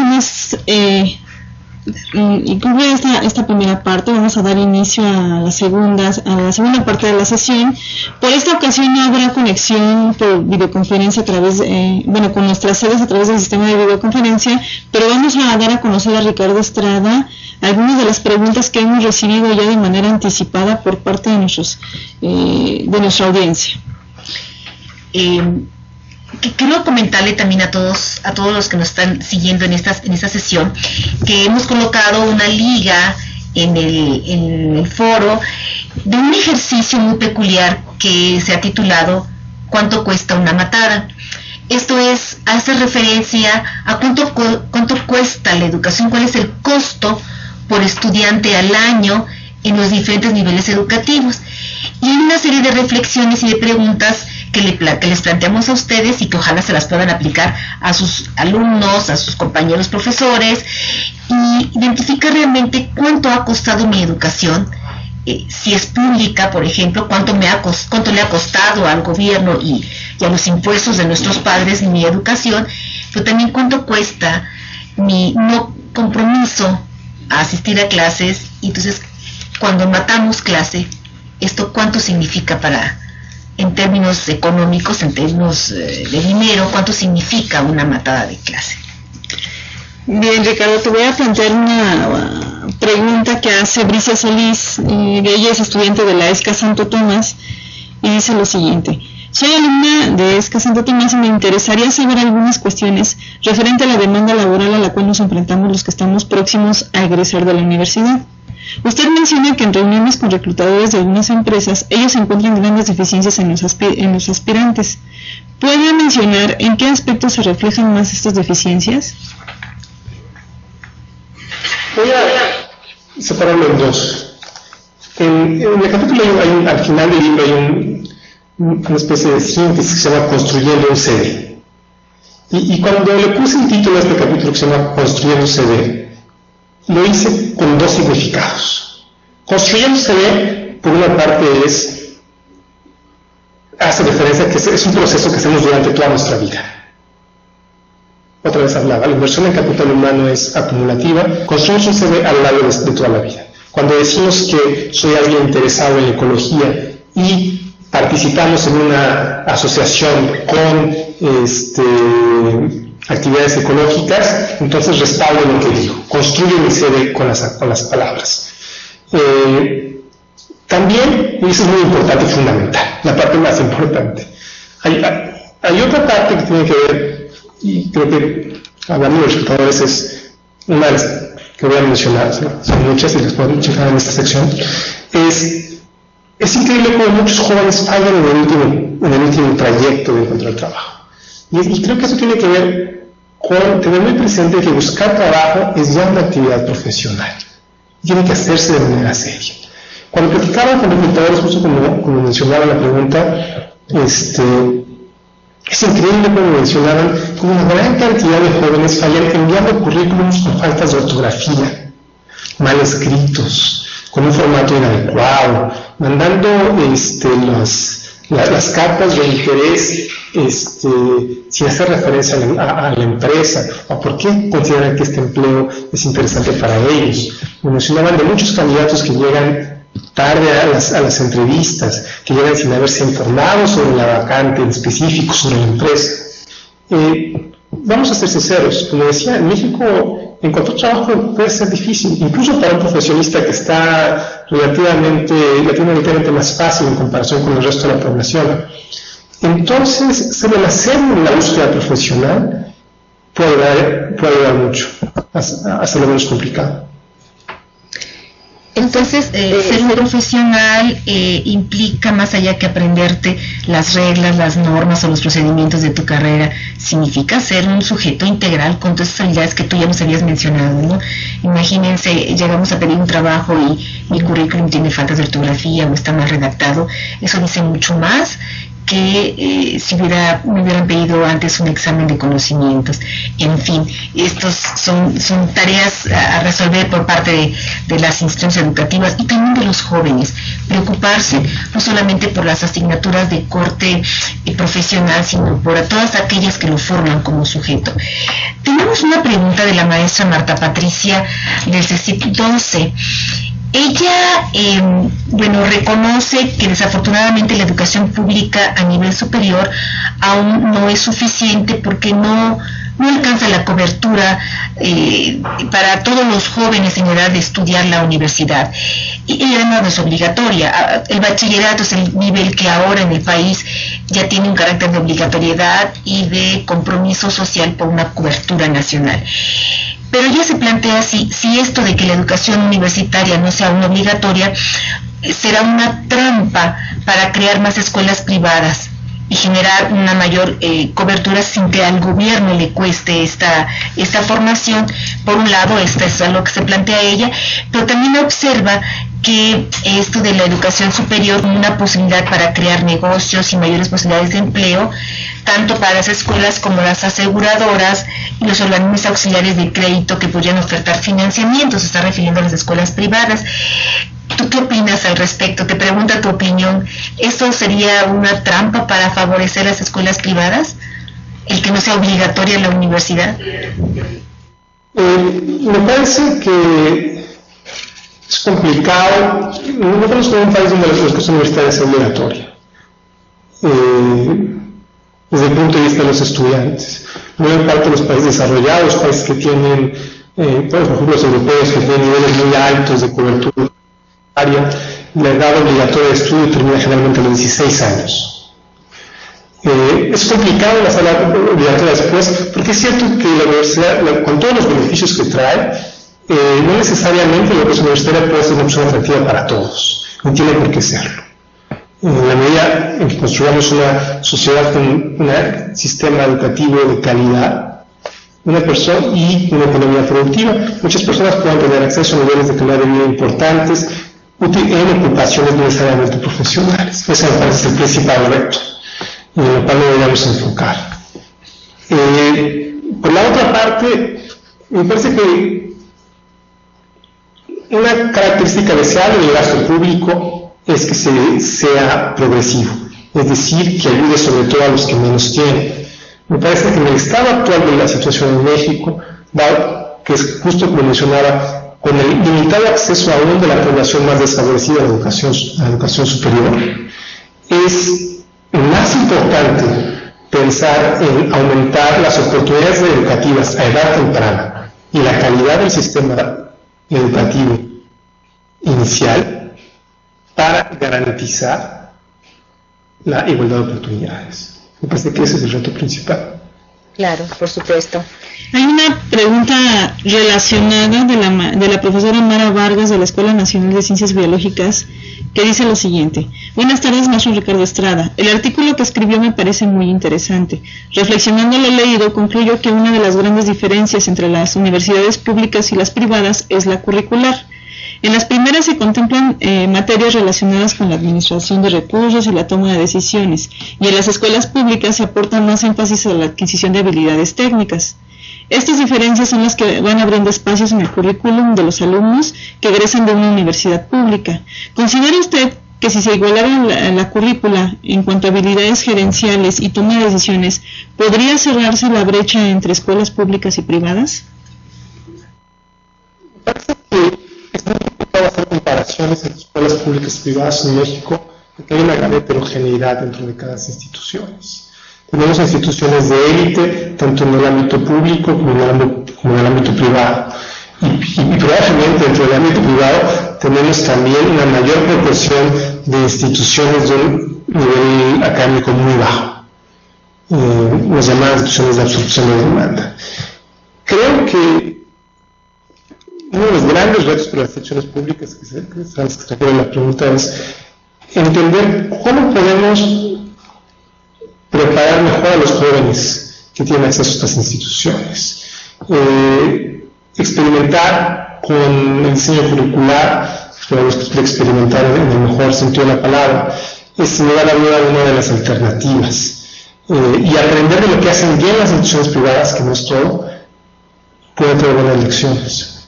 y concluye esta primera parte. Vamos a dar inicio a la segunda parte de la sesión. Por esta ocasión no habrá conexión por videoconferencia a través con nuestras sedes a través del sistema de videoconferencia, pero vamos a dar a conocer a Ricardo Estrada algunas de las preguntas que hemos recibido ya de manera anticipada por parte de nuestra audiencia. Quiero comentarle también a todos los que nos están siguiendo en esta sesión que hemos colocado una liga en el foro de un ejercicio muy peculiar que se ha titulado ¿Cuánto cuesta una matada? Esto hace referencia a cuánto cuesta la educación, cuál es el costo por estudiante al año en los diferentes niveles educativos. Y hay una serie de reflexiones y de preguntas que les planteamos a ustedes y que ojalá se las puedan aplicar a sus alumnos, a sus compañeros profesores, y identificar realmente cuánto ha costado mi educación, si es pública, por ejemplo, cuánto le ha costado al gobierno y a los impuestos de nuestros padres mi educación, pero también cuánto cuesta mi no compromiso a asistir a clases. Y entonces, cuando matamos clase, ¿esto cuánto significa en términos económicos, en términos de dinero, cuánto significa una matada de clase? Bien, Ricardo, te voy a plantear una pregunta que hace Bricia Solís. Ella es estudiante de la ESCA Santo Tomás y dice lo siguiente: soy alumna de ESCA Santo Tomás y me interesaría saber algunas cuestiones referente a la demanda laboral a la cual nos enfrentamos los que estamos próximos a egresar de la universidad. Usted menciona que en reuniones con reclutadores de algunas empresas, ellos encuentran grandes deficiencias en los aspirantes. ¿Puede mencionar en qué aspectos se reflejan más estas deficiencias? Voy a separarlo en dos. En el capítulo al final del libro hay una especie de síntesis que se llama Construyendo un CD. Y cuando le puse el título a este capítulo que se llama Construyendo un CD, lo hice con dos significados. Construyendo un CD, por una parte, hace referencia a que es un proceso que hacemos durante toda nuestra vida. Otra vez hablaba, la inversión en capital humano es acumulativa, construimos un CD a lo largo de toda la vida. Cuando decimos que soy alguien interesado en la ecología y participamos en una asociación con actividades ecológicas, entonces respaldo lo que digo, construyo mi CD con las palabras. También, y eso es muy importante y fundamental, la parte más importante, hay otra parte que tiene que ver, y creo que hablando de resultados es una de las que voy a mencionar, son muchas y las puedo checar en esta sección. Es increíble cómo muchos jóvenes fallan en el último trayecto de encontrar trabajo. Y creo que eso tiene que ver con tener muy presente que buscar trabajo es ya una actividad profesional. Tiene que hacerse de manera seria. Cuando platicaba con reclutadores, justo como mencionaba en la pregunta, es increíble como mencionaban, como una gran cantidad de jóvenes fallan enviando currículums con faltas de ortografía, mal escritos, con un formato inadecuado, mandando las cartas de interés sin hacer referencia a la empresa, o por qué consideran que este empleo es interesante para ellos. Me mencionaban de muchos candidatos que llegan tarde a las entrevistas, que llegan sin haberse informado sobre la vacante en específico, sobre la empresa. Vamos a ser sinceros, como decía, en México encontrar trabajo puede ser difícil, incluso para un profesionista que está relativamente más fácil en comparación con el resto de la población. Entonces, se debe hacer la búsqueda profesional puede ayudar mucho a hacerlo menos complicado. Entonces, ser un profesional implica, más allá que aprenderte las reglas, las normas o los procedimientos de tu carrera, significa ser un sujeto integral con todas esas habilidades que tú ya nos habías mencionado, ¿no? Imagínense, llegamos a pedir un trabajo y mi currículum tiene faltas de ortografía o está mal redactado. Eso dice mucho más que si me hubieran pedido antes un examen de conocimientos. En fin, estos son tareas a resolver por parte de las instituciones educativas y también de los jóvenes. Preocuparse no solamente por las asignaturas de corte profesional, sino por todas aquellas que lo forman como sujeto. Tenemos una pregunta de la maestra Marta Patricia del CECIP 12. Ella, reconoce que desafortunadamente la educación pública a nivel superior aún no es suficiente porque no alcanza la cobertura para todos los jóvenes en edad de estudiar la universidad. Y además no es obligatoria. El bachillerato es el nivel que ahora en el país ya tiene un carácter de obligatoriedad y de compromiso social por una cobertura nacional. Pero ella se plantea si esto de que la educación universitaria no sea una obligatoria será una trampa para crear más escuelas privadas y generar una mayor cobertura sin que al gobierno le cueste esta formación. Por un lado, esto es algo que se plantea ella, pero también observa que esto de la educación superior como una posibilidad para crear negocios y mayores posibilidades de empleo, tanto para las escuelas como las aseguradoras y los organismos auxiliares de crédito que podrían ofertar financiamiento. Se está refiriendo a las escuelas privadas. ¿Tú qué opinas al respecto? Te pregunta tu opinión. ¿Esto sería una trampa para favorecer las escuelas privadas? ¿El que no sea obligatoria la universidad? Me parece que es complicado. Nosotros somos un país donde la educación universitaria es obligatoria. Desde el punto de vista de los estudiantes. La mayor parte de los países desarrollados, países que tienen, por ejemplo, los europeos, que tienen niveles muy altos de cobertura, la edad obligatoria de estudio termina generalmente a los 16 años. Es complicado la sala obligatoria después, porque es cierto que la universidad, con todos los beneficios que trae, no necesariamente la educación universitaria puede ser una opción atractiva para todos, no tiene por qué serlo. En la medida en que construyamos una sociedad con un sistema educativo de calidad, una persona y una economía productiva, muchas personas pueden tener acceso a niveles de calidad de vida importantes en ocupaciones no necesariamente profesionales. Ese me parece el principal reto en el cual deberíamos enfocar. Por la otra parte, me parece que una característica deseable del gasto público es que sea progresivo, es decir, que ayude sobre todo a los que menos tienen. Me parece que en el estado actual de la situación en México, que es justo como mencionaba, con el limitado acceso aún de la población más desfavorecida a la educación superior, es más importante pensar en aumentar las oportunidades educativas a edad temprana y la calidad del sistema educativo inicial para garantizar la igualdad de oportunidades. Me parece que ese es el reto principal. Claro, por supuesto. Hay una pregunta relacionada de la profesora Mara Vargas de la Escuela Nacional de Ciencias Biológicas que dice lo siguiente: buenas tardes, maestro Ricardo Estrada. El artículo que escribió me parece muy interesante. Reflexionando lo leído, concluyo que una de las grandes diferencias entre las universidades públicas y las privadas es la curricular. En las primeras se contemplan materias relacionadas con la administración de recursos y la toma de decisiones, y en las escuelas públicas se aporta más énfasis a la adquisición de habilidades técnicas. Estas diferencias son las que van abriendo espacios en el currículum de los alumnos que egresan de una universidad pública. ¿Considera usted que si se igualara la currícula en cuanto a habilidades gerenciales y toma de decisiones, podría cerrarse la brecha entre escuelas públicas y privadas? Parece que es muy complicado hacer comparaciones entre escuelas públicas y privadas en México, porque hay una gran heterogeneidad dentro de cada institución. Tenemos instituciones de élite, tanto en el ámbito público como en el ámbito privado. Y probablemente dentro del ámbito privado tenemos también una mayor proporción de instituciones de un nivel académico muy bajo, las llamadas instituciones de absorción de demanda. creo que uno de los grandes retos para las instituciones públicas, que se refiere a la pregunta, es entender cómo podemos preparar mejor a los jóvenes que tienen acceso a estas instituciones. Experimentar con el diseño curricular, experimentar en el mejor sentido de la palabra, es sin lugar a duda una de las alternativas. Y aprender de lo que hacen bien las instituciones privadas, que no es todo, puede tener buenas lecciones.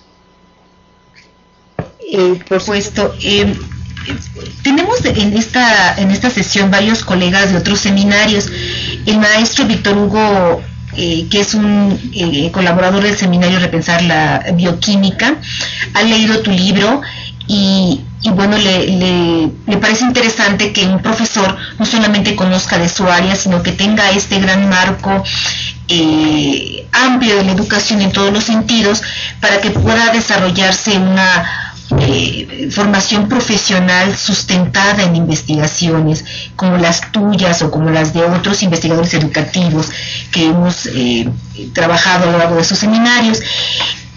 Por supuesto. Tenemos en esta sesión varios colegas de otros seminarios. El maestro Víctor Hugo, que es un colaborador del seminario Repensar la Bioquímica, ha leído tu libro y bueno, le parece interesante que un profesor no solamente conozca de su área, sino que tenga este gran marco amplio de la educación en todos los sentidos, para que pueda desarrollarse una formación profesional sustentada en investigaciones como las tuyas o como las de otros investigadores educativos que hemos trabajado a lo largo de sus seminarios.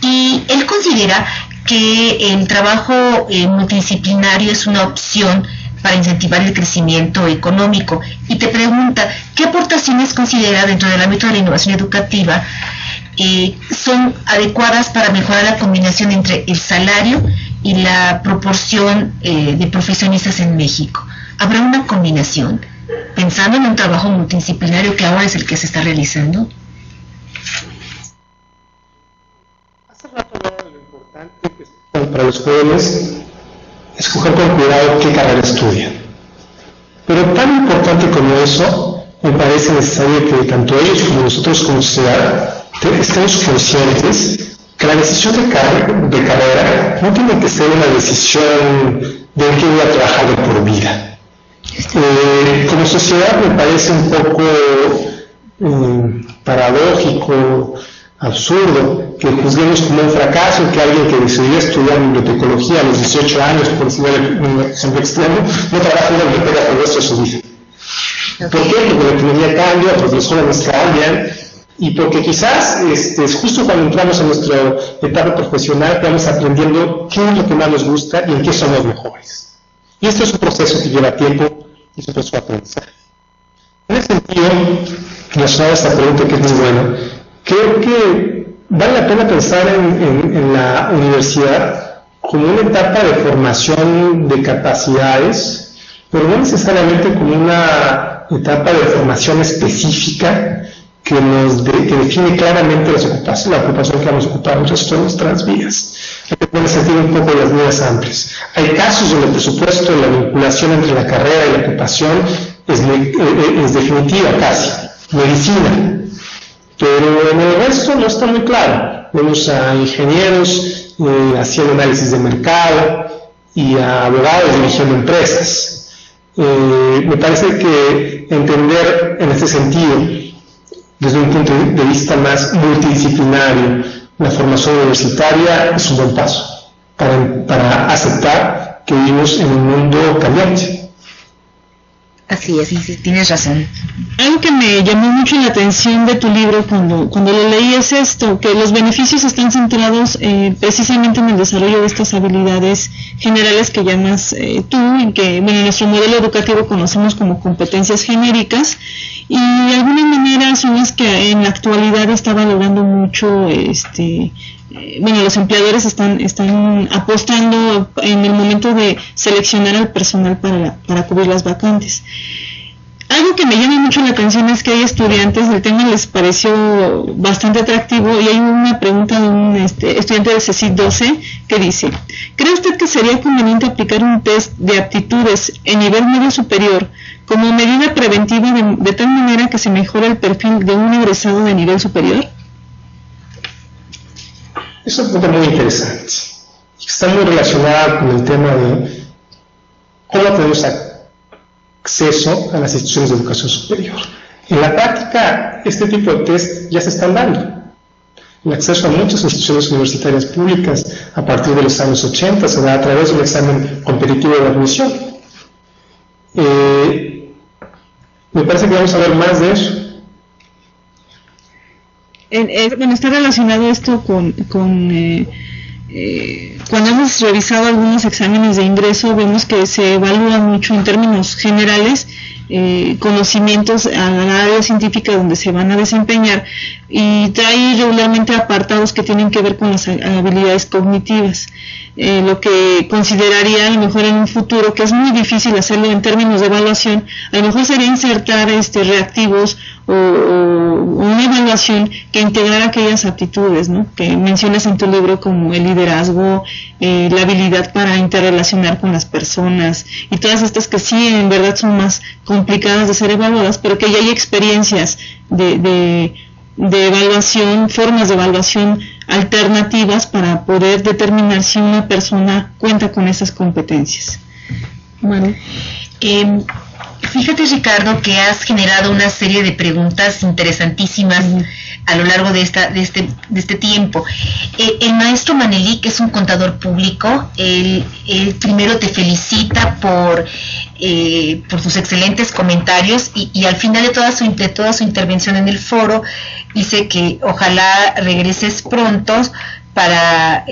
Y él considera que el trabajo multidisciplinario es una opción para incentivar el crecimiento económico, y te pregunta qué aportaciones considera dentro del ámbito de la innovación educativa son adecuadas para mejorar la combinación entre el salario y la proporción de profesionistas en México. ¿Habrá una combinación pensando en un trabajo multidisciplinario que ahora es el que se está realizando? Hace rato hablaba de lo importante que es para los jóvenes escoger con cuidado qué carrera estudian. Pero tan importante como eso, me parece necesario que tanto ellos como nosotros como sociedad estemos conscientes que la decisión de carrera no tiene que ser una decisión de en qué voy a trabajar de por vida. Como sociedad me parece un poco paradójico, absurdo, que juzguemos como un fracaso que alguien que decidió estudiar bibliotecología a los 18 años, por decirlo en un ejemplo extremo, no trabaja en una biblioteca por el resto de su vida. ¿Por qué? Porque la economía cambia, porque los jóvenes cambian, y porque quizás es justo cuando entramos en nuestra etapa profesional que vamos aprendiendo qué es lo que más nos gusta y en qué somos mejores. Y esto es un proceso que lleva tiempo y es un proceso de aprendizaje. En ese sentido, relacionado a esta pregunta que es muy buena, creo que vale la pena pensar en la universidad como una etapa de formación de capacidades, pero no necesariamente como una etapa de formación específica que define claramente la ocupación que vamos a ocupar el resto de nuestras vidas. Hay que poner sentido un poco las vidas amplias. Hay casos donde, por supuesto, la vinculación entre la carrera y la ocupación es definitiva casi, medicina. Pero en el resto no está muy claro. Vemos a ingenieros haciendo análisis de mercado y a abogados dirigiendo empresas. Me parece que entender en este sentido, desde un punto de vista más multidisciplinario, la formación universitaria es un buen paso para aceptar que vivimos en un mundo cambiante. Así es, sí, tienes razón. Algo que me llamó mucho la atención de tu libro cuando lo leí es esto, que los beneficios están centrados precisamente en el desarrollo de estas habilidades generales que llamas tú, y que en nuestro modelo educativo conocemos como competencias genéricas, y de alguna manera son las que en la actualidad está valorando mucho los empleadores están apostando en el momento de seleccionar al personal para cubrir las vacantes. Algo que me llama mucho la atención es que hay estudiantes, el tema les pareció bastante atractivo, y hay una pregunta de un estudiante del CECIT 12 que dice: ¿cree usted que sería conveniente aplicar un test de aptitudes en nivel medio superior como medida preventiva de tal manera que se mejore el perfil de un egresado de nivel superior? Es un punto muy interesante. Está muy relacionada con el tema de cómo tenemos acceso a las instituciones de educación superior. En la práctica, este tipo de test ya se están dando. El acceso a muchas instituciones universitarias públicas a partir de los años 80 se da a través de un examen competitivo de admisión. Me parece que vamos a ver más de eso. Bueno, está relacionado esto con cuando hemos revisado algunos exámenes de ingreso, vemos que se evalúa mucho en términos generales conocimientos a la área científica donde se van a desempeñar, y trae regularmente apartados que tienen que ver con las habilidades cognitivas. Lo que consideraría a lo mejor en un futuro, que es muy difícil hacerlo en términos de evaluación, a lo mejor sería insertar reactivos o una evaluación que integrara aquellas aptitudes, ¿no?, que mencionas en tu libro, como el liderazgo, la habilidad para interrelacionar con las personas, y todas estas que sí en verdad son más complicadas de ser evaluadas, pero que ya hay experiencias de evaluación, formas de evaluación alternativas para poder determinar si una persona cuenta con esas competencias. Bueno, fíjate, Ricardo, que has generado una serie de preguntas interesantísimas a lo largo de este tiempo. El maestro Manelik es un contador público. Él primero te felicita por sus excelentes comentarios, y al final de toda su intervención en el foro dice que ojalá regreses pronto para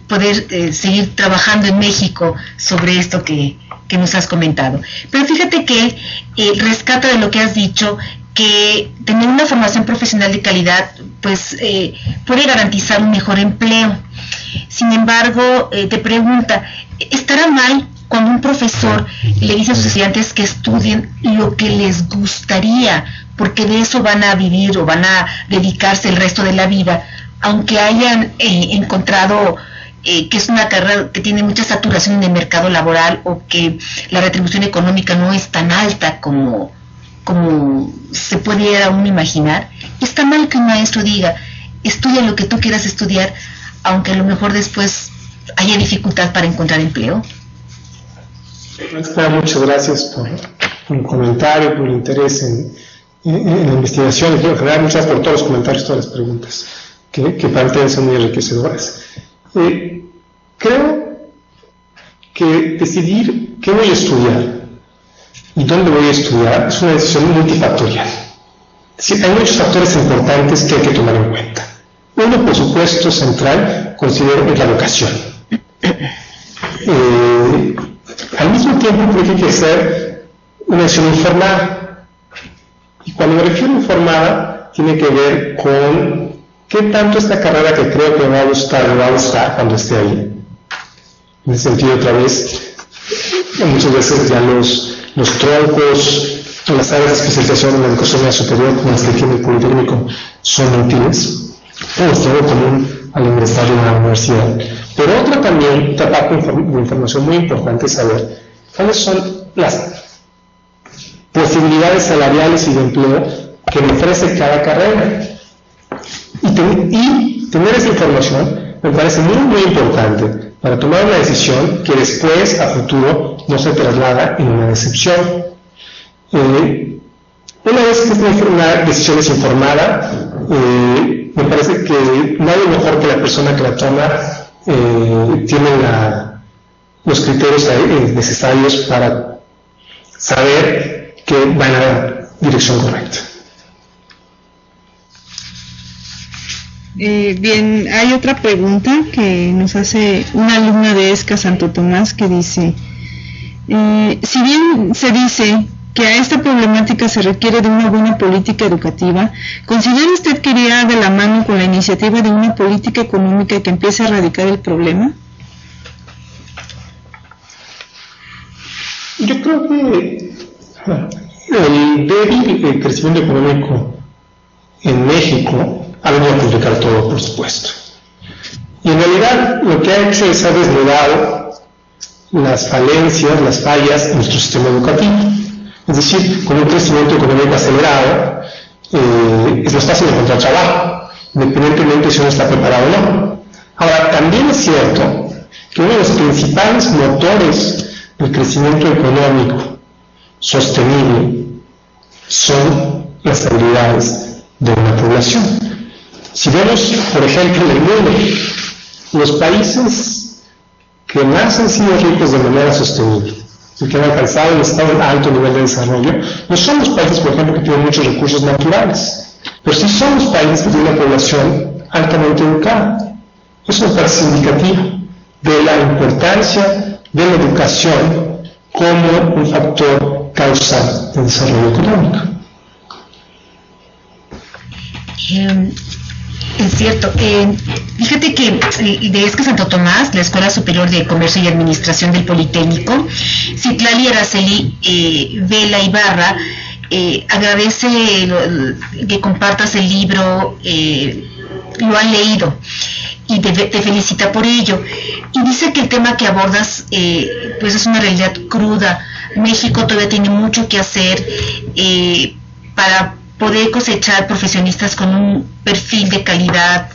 poder seguir trabajando en México sobre esto que nos has comentado. Pero fíjate que rescata de lo que has dicho, que tener una formación profesional de calidad pues puede garantizar un mejor empleo. Sin embargo, te pregunta, ¿estará mal cuando un profesor le dice a sus estudiantes que estudien lo que les gustaría, porque de eso van a vivir o van a dedicarse el resto de la vida, aunque hayan encontrado que es una carrera que tiene mucha saturación en el mercado laboral, o que la retribución económica no es tan alta como se pudiera uno imaginar? ¿Está mal que un maestro diga, estudia lo que tú quieras estudiar, aunque a lo mejor después haya dificultad para encontrar empleo? Muchas gracias por el comentario, por el interés en la investigación, y en general muchas gracias por todos los comentarios, todas las preguntas que plantean, son muy enriquecedoras. Creo que decidir qué voy a estudiar y dónde voy a estudiar es una decisión multifactorial. Hay muchos factores importantes que hay que tomar en cuenta. Uno, por supuesto, central, considero, es la vocación. Al mismo tiempo, creo que hay que hacer una decisión informada. Y cuando me refiero a informada, tiene que ver con qué tanto esta carrera que creo que me va a gustar cuando esté ahí. En ese sentido, otra vez, muchas veces ya los troncos, las áreas de especialización en la educación superior, como las que tiene el Politécnico, son útiles, como es algo común al ingresar en la universidad. Pero otra parte de información muy importante es saber cuáles son las posibilidades salariales y de empleo que me ofrece cada carrera. Y tener esa información me parece muy, muy importante para tomar una decisión que después, a futuro, no se traslada en una decepción. Una vez que una decisión es informada, me parece que nadie mejor que la persona que la toma tiene los criterios necesarios para saber que van a la dirección correcta. Bien, hay otra pregunta que nos hace una alumna de ESCA Santo Tomás, que dice, si bien se dice que a esta problemática se requiere de una buena política educativa, ¿considera usted que iría de la mano con la iniciativa de una política económica que empiece a erradicar el problema? Yo creo que el débil crecimiento económico en México ha venido a complicar todo, por supuesto. Y en realidad lo que ha hecho es ha desnudado las falencias, las fallas en nuestro sistema educativo. Es decir, con un crecimiento económico acelerado, es más fácil encontrar trabajo, independientemente si uno está preparado o no. Ahora, también es cierto que uno de los principales motores del crecimiento económico sostenible son las habilidades de una población. Si vemos, por ejemplo, en el mundo, los países que más han sido ricos de manera sostenible y que han alcanzado un alto nivel de desarrollo, no son los países, por ejemplo, que tienen muchos recursos naturales. pero sí somos países de una población altamente educada. Eso me parece significativo de la importancia de la educación como un factor causal de desarrollo económico. Es cierto. Fíjate que de ESCA Santo Tomás, la Escuela Superior de Comercio y Administración del Politécnico, Citlali Araceli Vela Ibarra agradece que compartas el libro, lo han leído y te felicita por ello. Y dice que el tema que abordas pues es una realidad cruda. México todavía tiene mucho que hacer para poder cosechar profesionistas con un perfil de calidad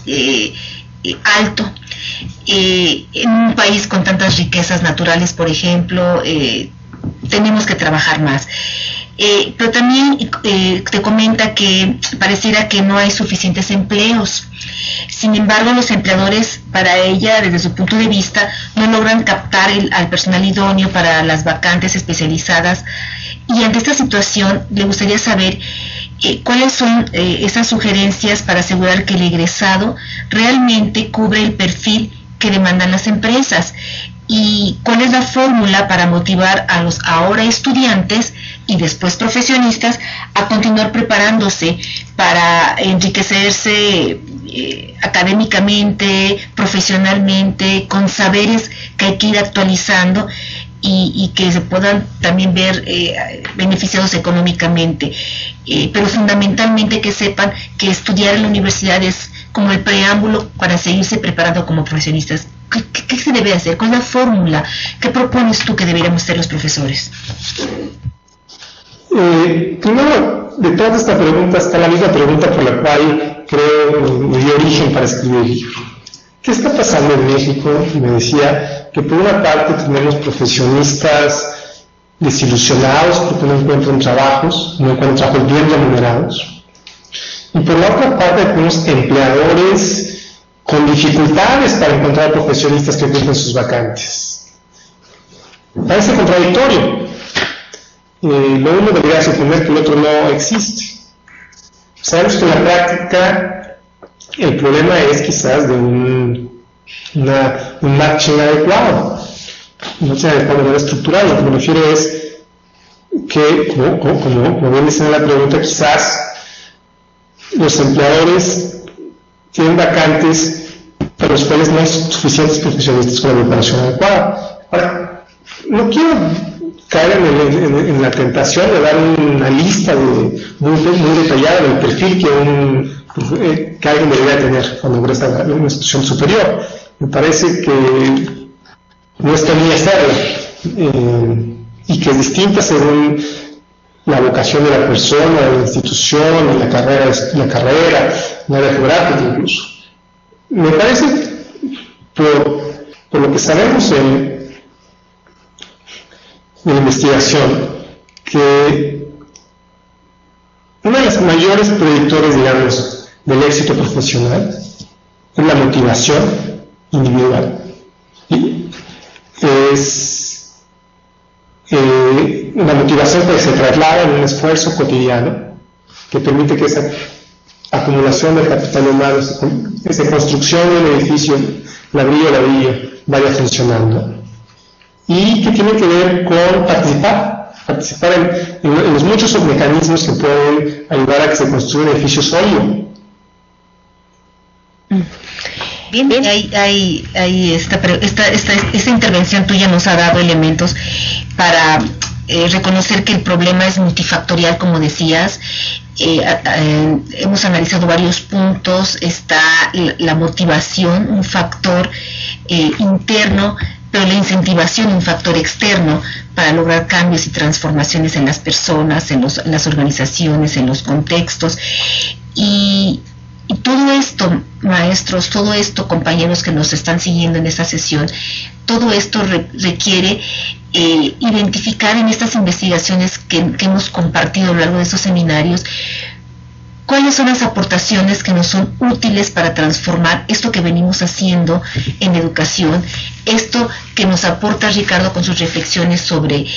alto. En un país con tantas riquezas naturales, por ejemplo, tenemos que trabajar más. Pero también te comenta que pareciera que no hay suficientes empleos. Sin embargo, los empleadores, para ella, desde su punto de vista, no logran captar al personal idóneo para las vacantes especializadas. Y ante esta situación, le gustaría saber cuáles son esas sugerencias para asegurar que el egresado realmente cubre el perfil que demandan las empresas, y cuál es la fórmula para motivar a los ahora estudiantes y después profesionistas a continuar preparándose para enriquecerse académicamente, profesionalmente, con saberes que hay que ir actualizando y que se puedan también ver beneficiados económicamente, pero fundamentalmente que sepan que estudiar en la universidad es como el preámbulo para seguirse preparando como profesionistas. ¿Qué se debe hacer? ¿Cuál es la fórmula? ¿Qué propones tú que deberíamos hacer los profesores? Primero, detrás de esta pregunta está la misma pregunta por la cual creo me dio origen para escribir el libro. ¿Qué está pasando en México? Y me decía que por una parte tenemos profesionistas desilusionados porque no encuentran trabajos bien remunerados. Y por la otra parte tenemos empleadores con dificultades para encontrar profesionistas que cumplen sus vacantes. Parece contradictorio. Lo uno debería suponer que el otro no existe. Sabemos que en la práctica el problema es quizás de un matching adecuado, un matching adecuado de manera estructural. Lo que me refiero es que, como bien dice en la pregunta, quizás los empleadores tienen vacantes para los cuales no hay suficientes profesionistas con la preparación adecuada. Ahora, no quiero caer en la tentación de dar una lista muy detallada del perfil que alguien debería tener cuando ingresa a una institución superior. Me parece que no está bien hacerlo, y que es distinta según la vocación de la persona, de la institución, de la carrera, la área geográfica incluso. Me parece, por lo que sabemos en la investigación, que uno de los mayores predictores, digamos, del éxito profesional es la motivación individual. Y es una motivación que se traslada en un esfuerzo cotidiano que permite que esa acumulación del capital humano, esa construcción de un edificio, ladrillo, vaya funcionando. Y que tiene que ver con participar en los muchos mecanismos que pueden ayudar a que se construya un edificio sólido. Bien, esta intervención tuya nos ha dado elementos para reconocer que el problema es multifactorial, como decías. Hemos analizado varios puntos. Está la motivación, un factor interno, pero la incentivación, un factor externo, para lograr cambios y transformaciones en las personas, en las organizaciones, en los contextos. Y todo esto, maestros, todo esto, compañeros que nos están siguiendo en esta sesión, todo esto requiere identificar en estas investigaciones que hemos compartido a lo largo de estos seminarios cuáles son las aportaciones que nos son útiles para transformar esto que venimos haciendo en educación, esto que nos aporta Ricardo con sus reflexiones sobre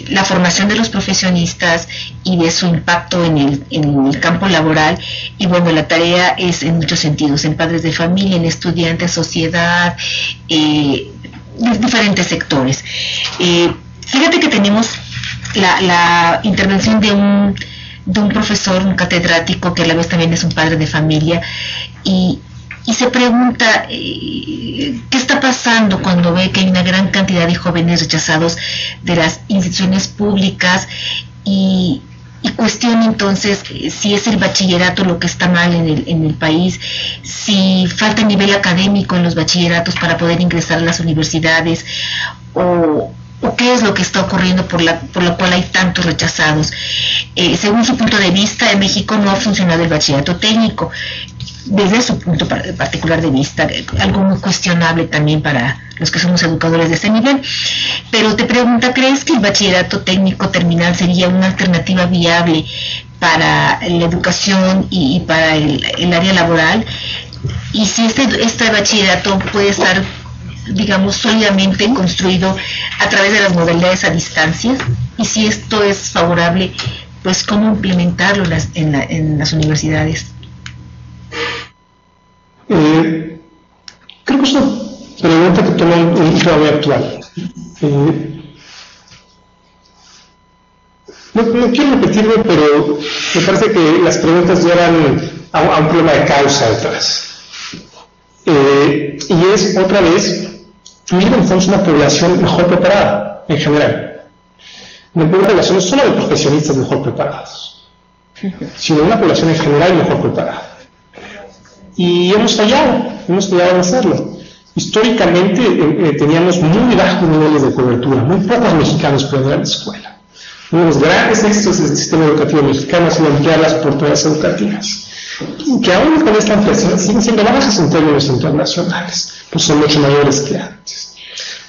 la formación de los profesionistas y de su impacto en el campo laboral. Y bueno, la tarea es en muchos sentidos, en padres de familia, en estudiantes, sociedad, diferentes sectores. Fíjate que tenemos la intervención de un profesor, un catedrático, que a la vez también es un padre de familia, y se pregunta qué está pasando cuando ve que hay una gran cantidad de jóvenes rechazados de las instituciones públicas, y cuestiona entonces si es el bachillerato lo que está mal en el país, si falta nivel académico en los bachilleratos para poder ingresar a las universidades, o qué es lo que está ocurriendo por la cual hay tantos rechazados. Según su punto de vista, en México no ha funcionado el bachillerato técnico, desde su punto particular de vista, algo muy cuestionable también para los que somos educadores de ese nivel. Pero te pregunta, ¿crees que el bachillerato técnico terminal sería una alternativa viable para la educación y para el área laboral? Y si este bachillerato puede estar, digamos, sólidamente construido a través de las modalidades a distancia, y si esto es favorable, pues cómo implementarlo en las universidades. Creo que es una pregunta que toma un tema muy actual. No quiero repetirme, pero me parece que las preguntas llevan a un problema de causa detrás. Y es, otra vez, México es una población mejor preparada, en general. Una población no solo de profesionistas mejor preparados, sino una población en general mejor preparada. Y hemos fallado en hacerlo. Históricamente teníamos muy bajos niveles de cobertura, muy pocos mexicanos pueden ir a la escuela. Uno de los grandes éxitos del sistema educativo mexicano ha sido ampliar las oportunidades educativas, que aún con esta ampliación siguen siendo bajas en términos internacionales, pues son mucho mayores que antes.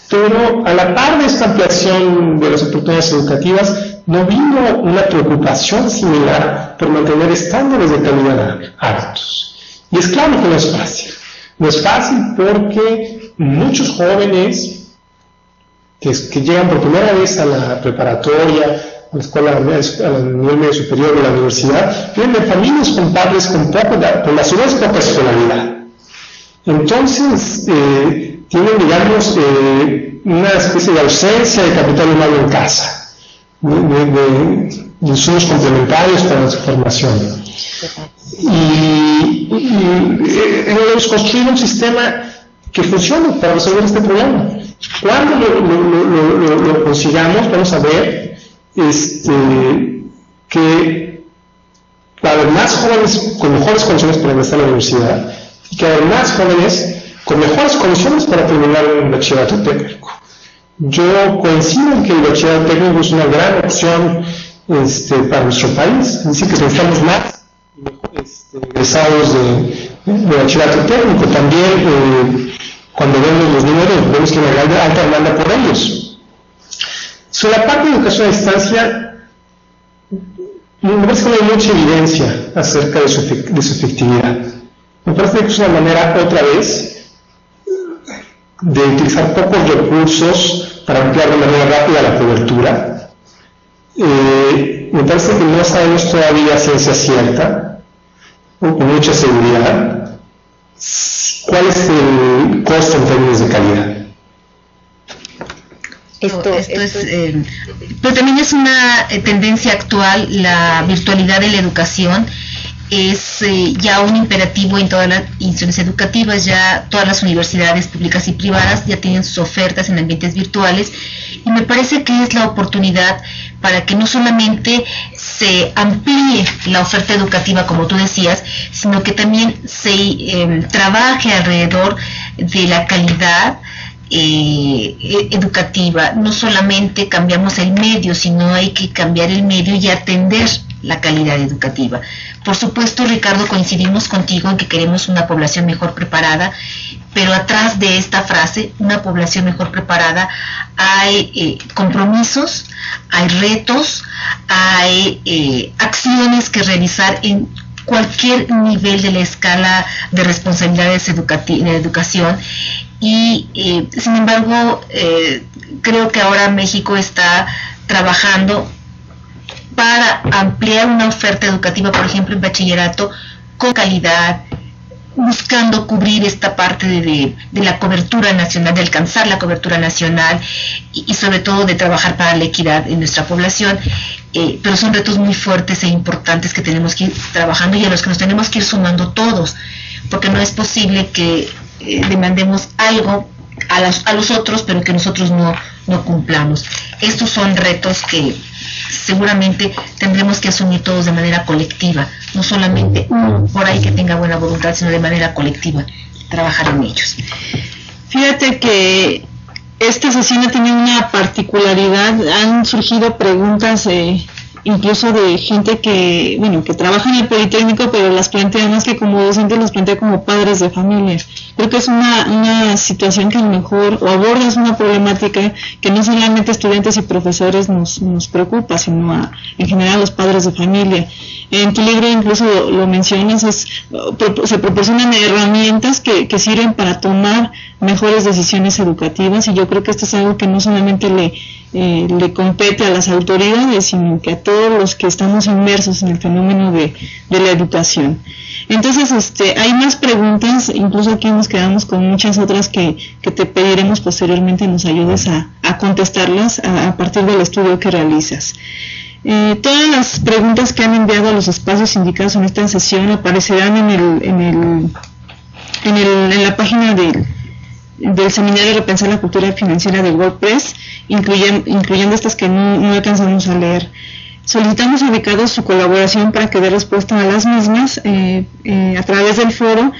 Pero a la par de esta ampliación de las oportunidades educativas, no vino una preocupación similar por mantener estándares de calidad altos. Y es claro que no es fácil. No es fácil porque muchos jóvenes que llegan por primera vez a la preparatoria, a la escuela, al nivel medio superior de la universidad, vienen de familias con padres con a su vez poca escolaridad. Entonces, tienen, digamos, una especie de ausencia de capital humano en casa, de insumos complementarios para su formación. Y hemos construido un sistema que funcione para resolver este problema. Cuando lo consigamos, vamos a ver que va a haber más jóvenes con mejores condiciones para ingresar a la universidad, y que va a haber más jóvenes con mejores condiciones para terminar un bachillerato técnico. Yo coincido en que el bachillerato técnico es una gran opción para nuestro país, es decir, que necesitamos más egresados de bachillerato técnico. También cuando vemos los números, vemos que hay una alta demanda por ellos. Sobre la parte de educación a distancia, me parece que no hay mucha evidencia acerca de su efectividad. Me parece que es una manera, otra vez, de utilizar pocos recursos para ampliar de manera rápida la cobertura. Me parece que no sabemos todavía a ciencia cierta, o con mucha seguridad, cuál es el costo en términos de calidad. Esto es, pero también es una tendencia actual, la virtualidad de la educación. Es ya un imperativo en todas las instituciones educativas. Ya todas las universidades públicas y privadas ya tienen sus ofertas en ambientes virtuales, y me parece que es la oportunidad para que no solamente se amplíe la oferta educativa, como tú decías, sino que también se trabaje alrededor de la calidad educativa. No solamente cambiamos el medio, sino hay que cambiar el medio y atender la calidad educativa. Por supuesto, Ricardo, coincidimos contigo en que queremos una población mejor preparada, pero atrás de esta frase, una población mejor preparada, hay compromisos, hay retos, hay acciones que realizar en cualquier nivel de la escala de responsabilidades de educación. Y sin embargo, creo que ahora México está trabajando para ampliar una oferta educativa, por ejemplo, en bachillerato, con calidad, buscando cubrir esta parte de la cobertura nacional, de alcanzar la cobertura nacional y sobre todo de trabajar para la equidad en nuestra población. Pero son retos muy fuertes e importantes que tenemos que ir trabajando y a los que nos tenemos que ir sumando todos, porque no es posible que demandemos algo a los otros, pero que nosotros no cumplamos. Estos son retos que seguramente tendremos que asumir todos de manera colectiva, no solamente uno por ahí que tenga buena voluntad, sino de manera colectiva, trabajar en ellos. Fíjate que esta sesión ha tenido una particularidad, han surgido preguntas incluso de gente que trabaja en el Politécnico, pero las plantea más que como docentes, las plantea como padres de familia. Creo que es una situación que a lo mejor, o abordas una problemática que no solamente estudiantes y profesores nos preocupa, sino en general a los padres de familia. En tu libro incluso lo mencionas, se proporcionan herramientas que sirven para tomar mejores decisiones educativas, y yo creo que esto es algo que no solamente le compete a las autoridades, sino que a todos los que estamos inmersos en el fenómeno de la educación. Entonces, hay más preguntas, incluso aquí nos quedamos con muchas otras que te pediremos posteriormente nos ayudes a contestarlas a partir del estudio que realizas. Todas las preguntas que han enviado a los espacios indicados en esta sesión aparecerán en la página del Seminario Repensar la Cultura Financiera del WordPress, incluyendo estas que no alcanzamos a leer. Solicitamos a Ricardo su colaboración para que dé respuesta a las mismas a través del foro.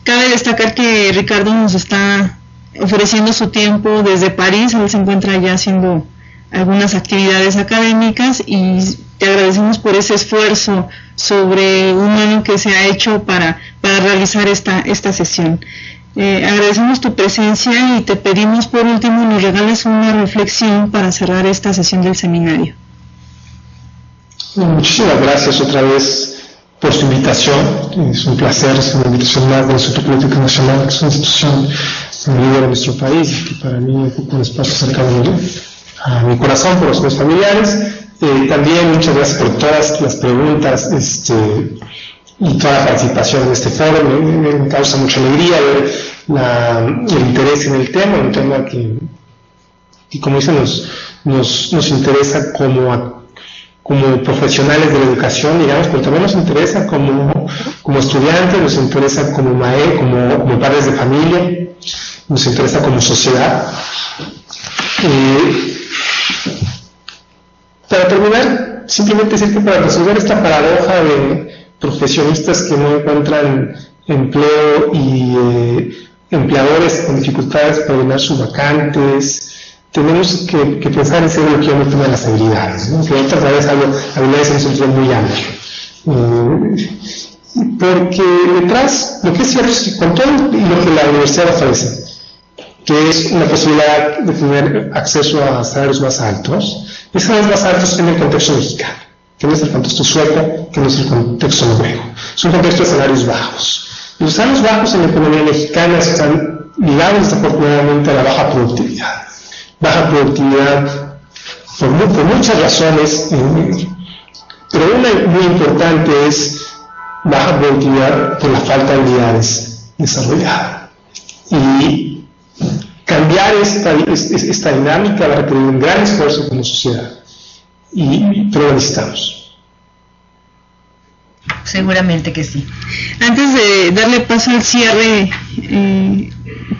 Cabe destacar que Ricardo nos está ofreciendo su tiempo desde París. Él se encuentra ya haciendo algunas actividades académicas y te agradecemos por ese esfuerzo sobrehumano que se ha hecho para realizar esta sesión. Agradecemos tu presencia y te pedimos por último nos regales una reflexión para cerrar esta sesión del seminario. Muchísimas gracias otra vez por su invitación. Es un placer, es una invitación más del Instituto Político Nacional, que es una institución líder en nuestro país, que para mí ocupa un espacio cercano a mi corazón, por los meus familiares. También muchas gracias por todas las preguntas y toda la participación en este foro. Me causa mucha alegría ver el interés en el tema, un tema que como dicen, nos interesa como profesionales de la educación, digamos, pero también nos interesa como estudiantes, nos interesa como como padres de familia, nos interesa como sociedad. Para terminar, simplemente decir que para resolver esta paradoja de profesionistas que no encuentran empleo y empleadores con dificultades para llenar sus vacantes, tenemos que pensar en ser lo que yo me de las habilidades, ¿no? Que otra vez hablo habilidades en un sentido muy amplio. Porque detrás, lo que es cierto es que con todo lo que la universidad ofrece, que es una posibilidad de tener acceso a salarios más altos, esos salarios más altos en el contexto mexicano, que no es el contexto sueco, que no es el contexto noruego, es un contexto de salarios bajos. Y los salarios bajos en la economía mexicana están ligados desafortunadamente a la baja productividad. Baja productividad por muchas razones, pero una muy importante es baja productividad por la falta de habilidades desarrolladas. Y cambiar esta dinámica va a requerir un gran esfuerzo como sociedad, pero lo necesitamos. Seguramente que sí. Antes de darle paso al cierre,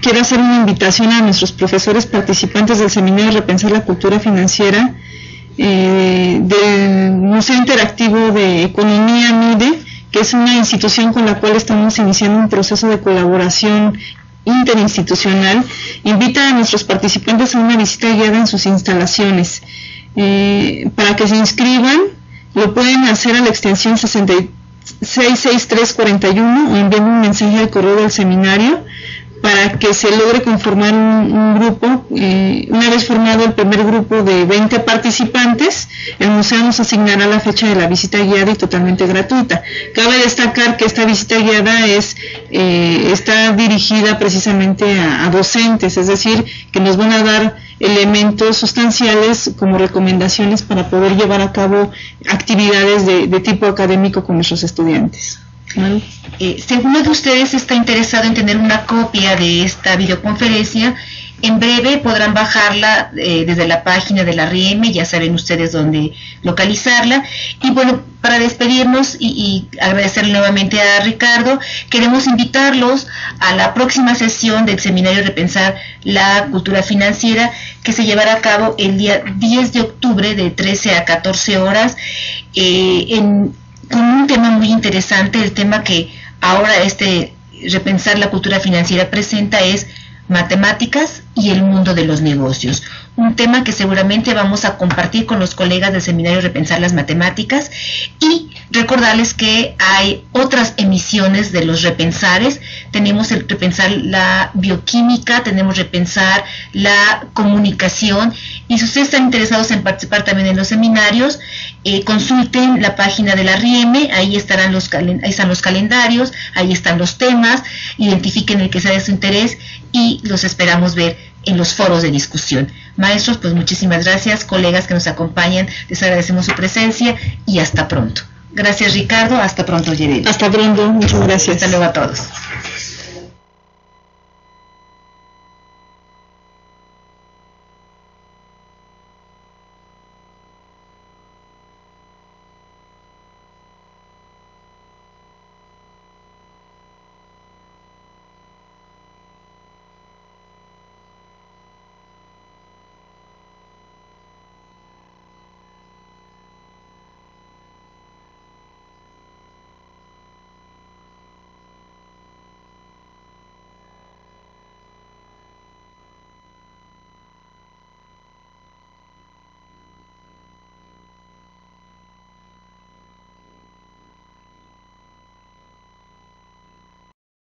quiero hacer una invitación a nuestros profesores participantes del Seminario Repensar la Cultura Financiera del Museo Interactivo de Economía MIDE, que es una institución con la cual estamos iniciando un proceso de colaboración interinstitucional. Invita a nuestros participantes a una visita guiada en sus instalaciones. Para que se inscriban, lo pueden hacer a la extensión 66341 o enviando un mensaje al correo del seminario. para que se logre conformar un grupo. Una vez formado el primer grupo de 20 participantes, el museo nos asignará la fecha de la visita guiada y totalmente gratuita. Cabe destacar que esta visita guiada está dirigida precisamente a docentes, es decir, que nos van a dar elementos sustanciales como recomendaciones para poder llevar a cabo actividades de tipo académico con nuestros estudiantes. ¿Vale? Si alguno de ustedes está interesado en tener una copia de esta videoconferencia, en breve podrán bajarla desde la página de la RIEM, ya saben ustedes dónde localizarla. Y bueno, para despedirnos y agradecerle nuevamente a Ricardo, queremos invitarlos a la próxima sesión del Seminario Repensar la Cultura Financiera, que se llevará a cabo el día 10 de octubre de 13 a 14 horas, con un tema muy interesante. El tema que ahora Repensar la Cultura Financiera presenta es matemáticas y el mundo de los negocios. Un tema que seguramente vamos a compartir con los colegas del Seminario Repensar las Matemáticas, y recordarles que hay otras emisiones de los Repensares. Tenemos el Repensar la Bioquímica, tenemos Repensar la Comunicación, y si ustedes están interesados en participar también en los seminarios, consulten la página de la RIEM, ahí están los calendarios, ahí están los temas, identifiquen el que sea de su interés y los esperamos ver en los foros de discusión. Maestros, pues muchísimas gracias. Colegas que nos acompañan, les agradecemos su presencia y hasta pronto. Gracias, Ricardo. Hasta pronto, Yereli. Hasta pronto. Muchas gracias. Hasta luego a todos.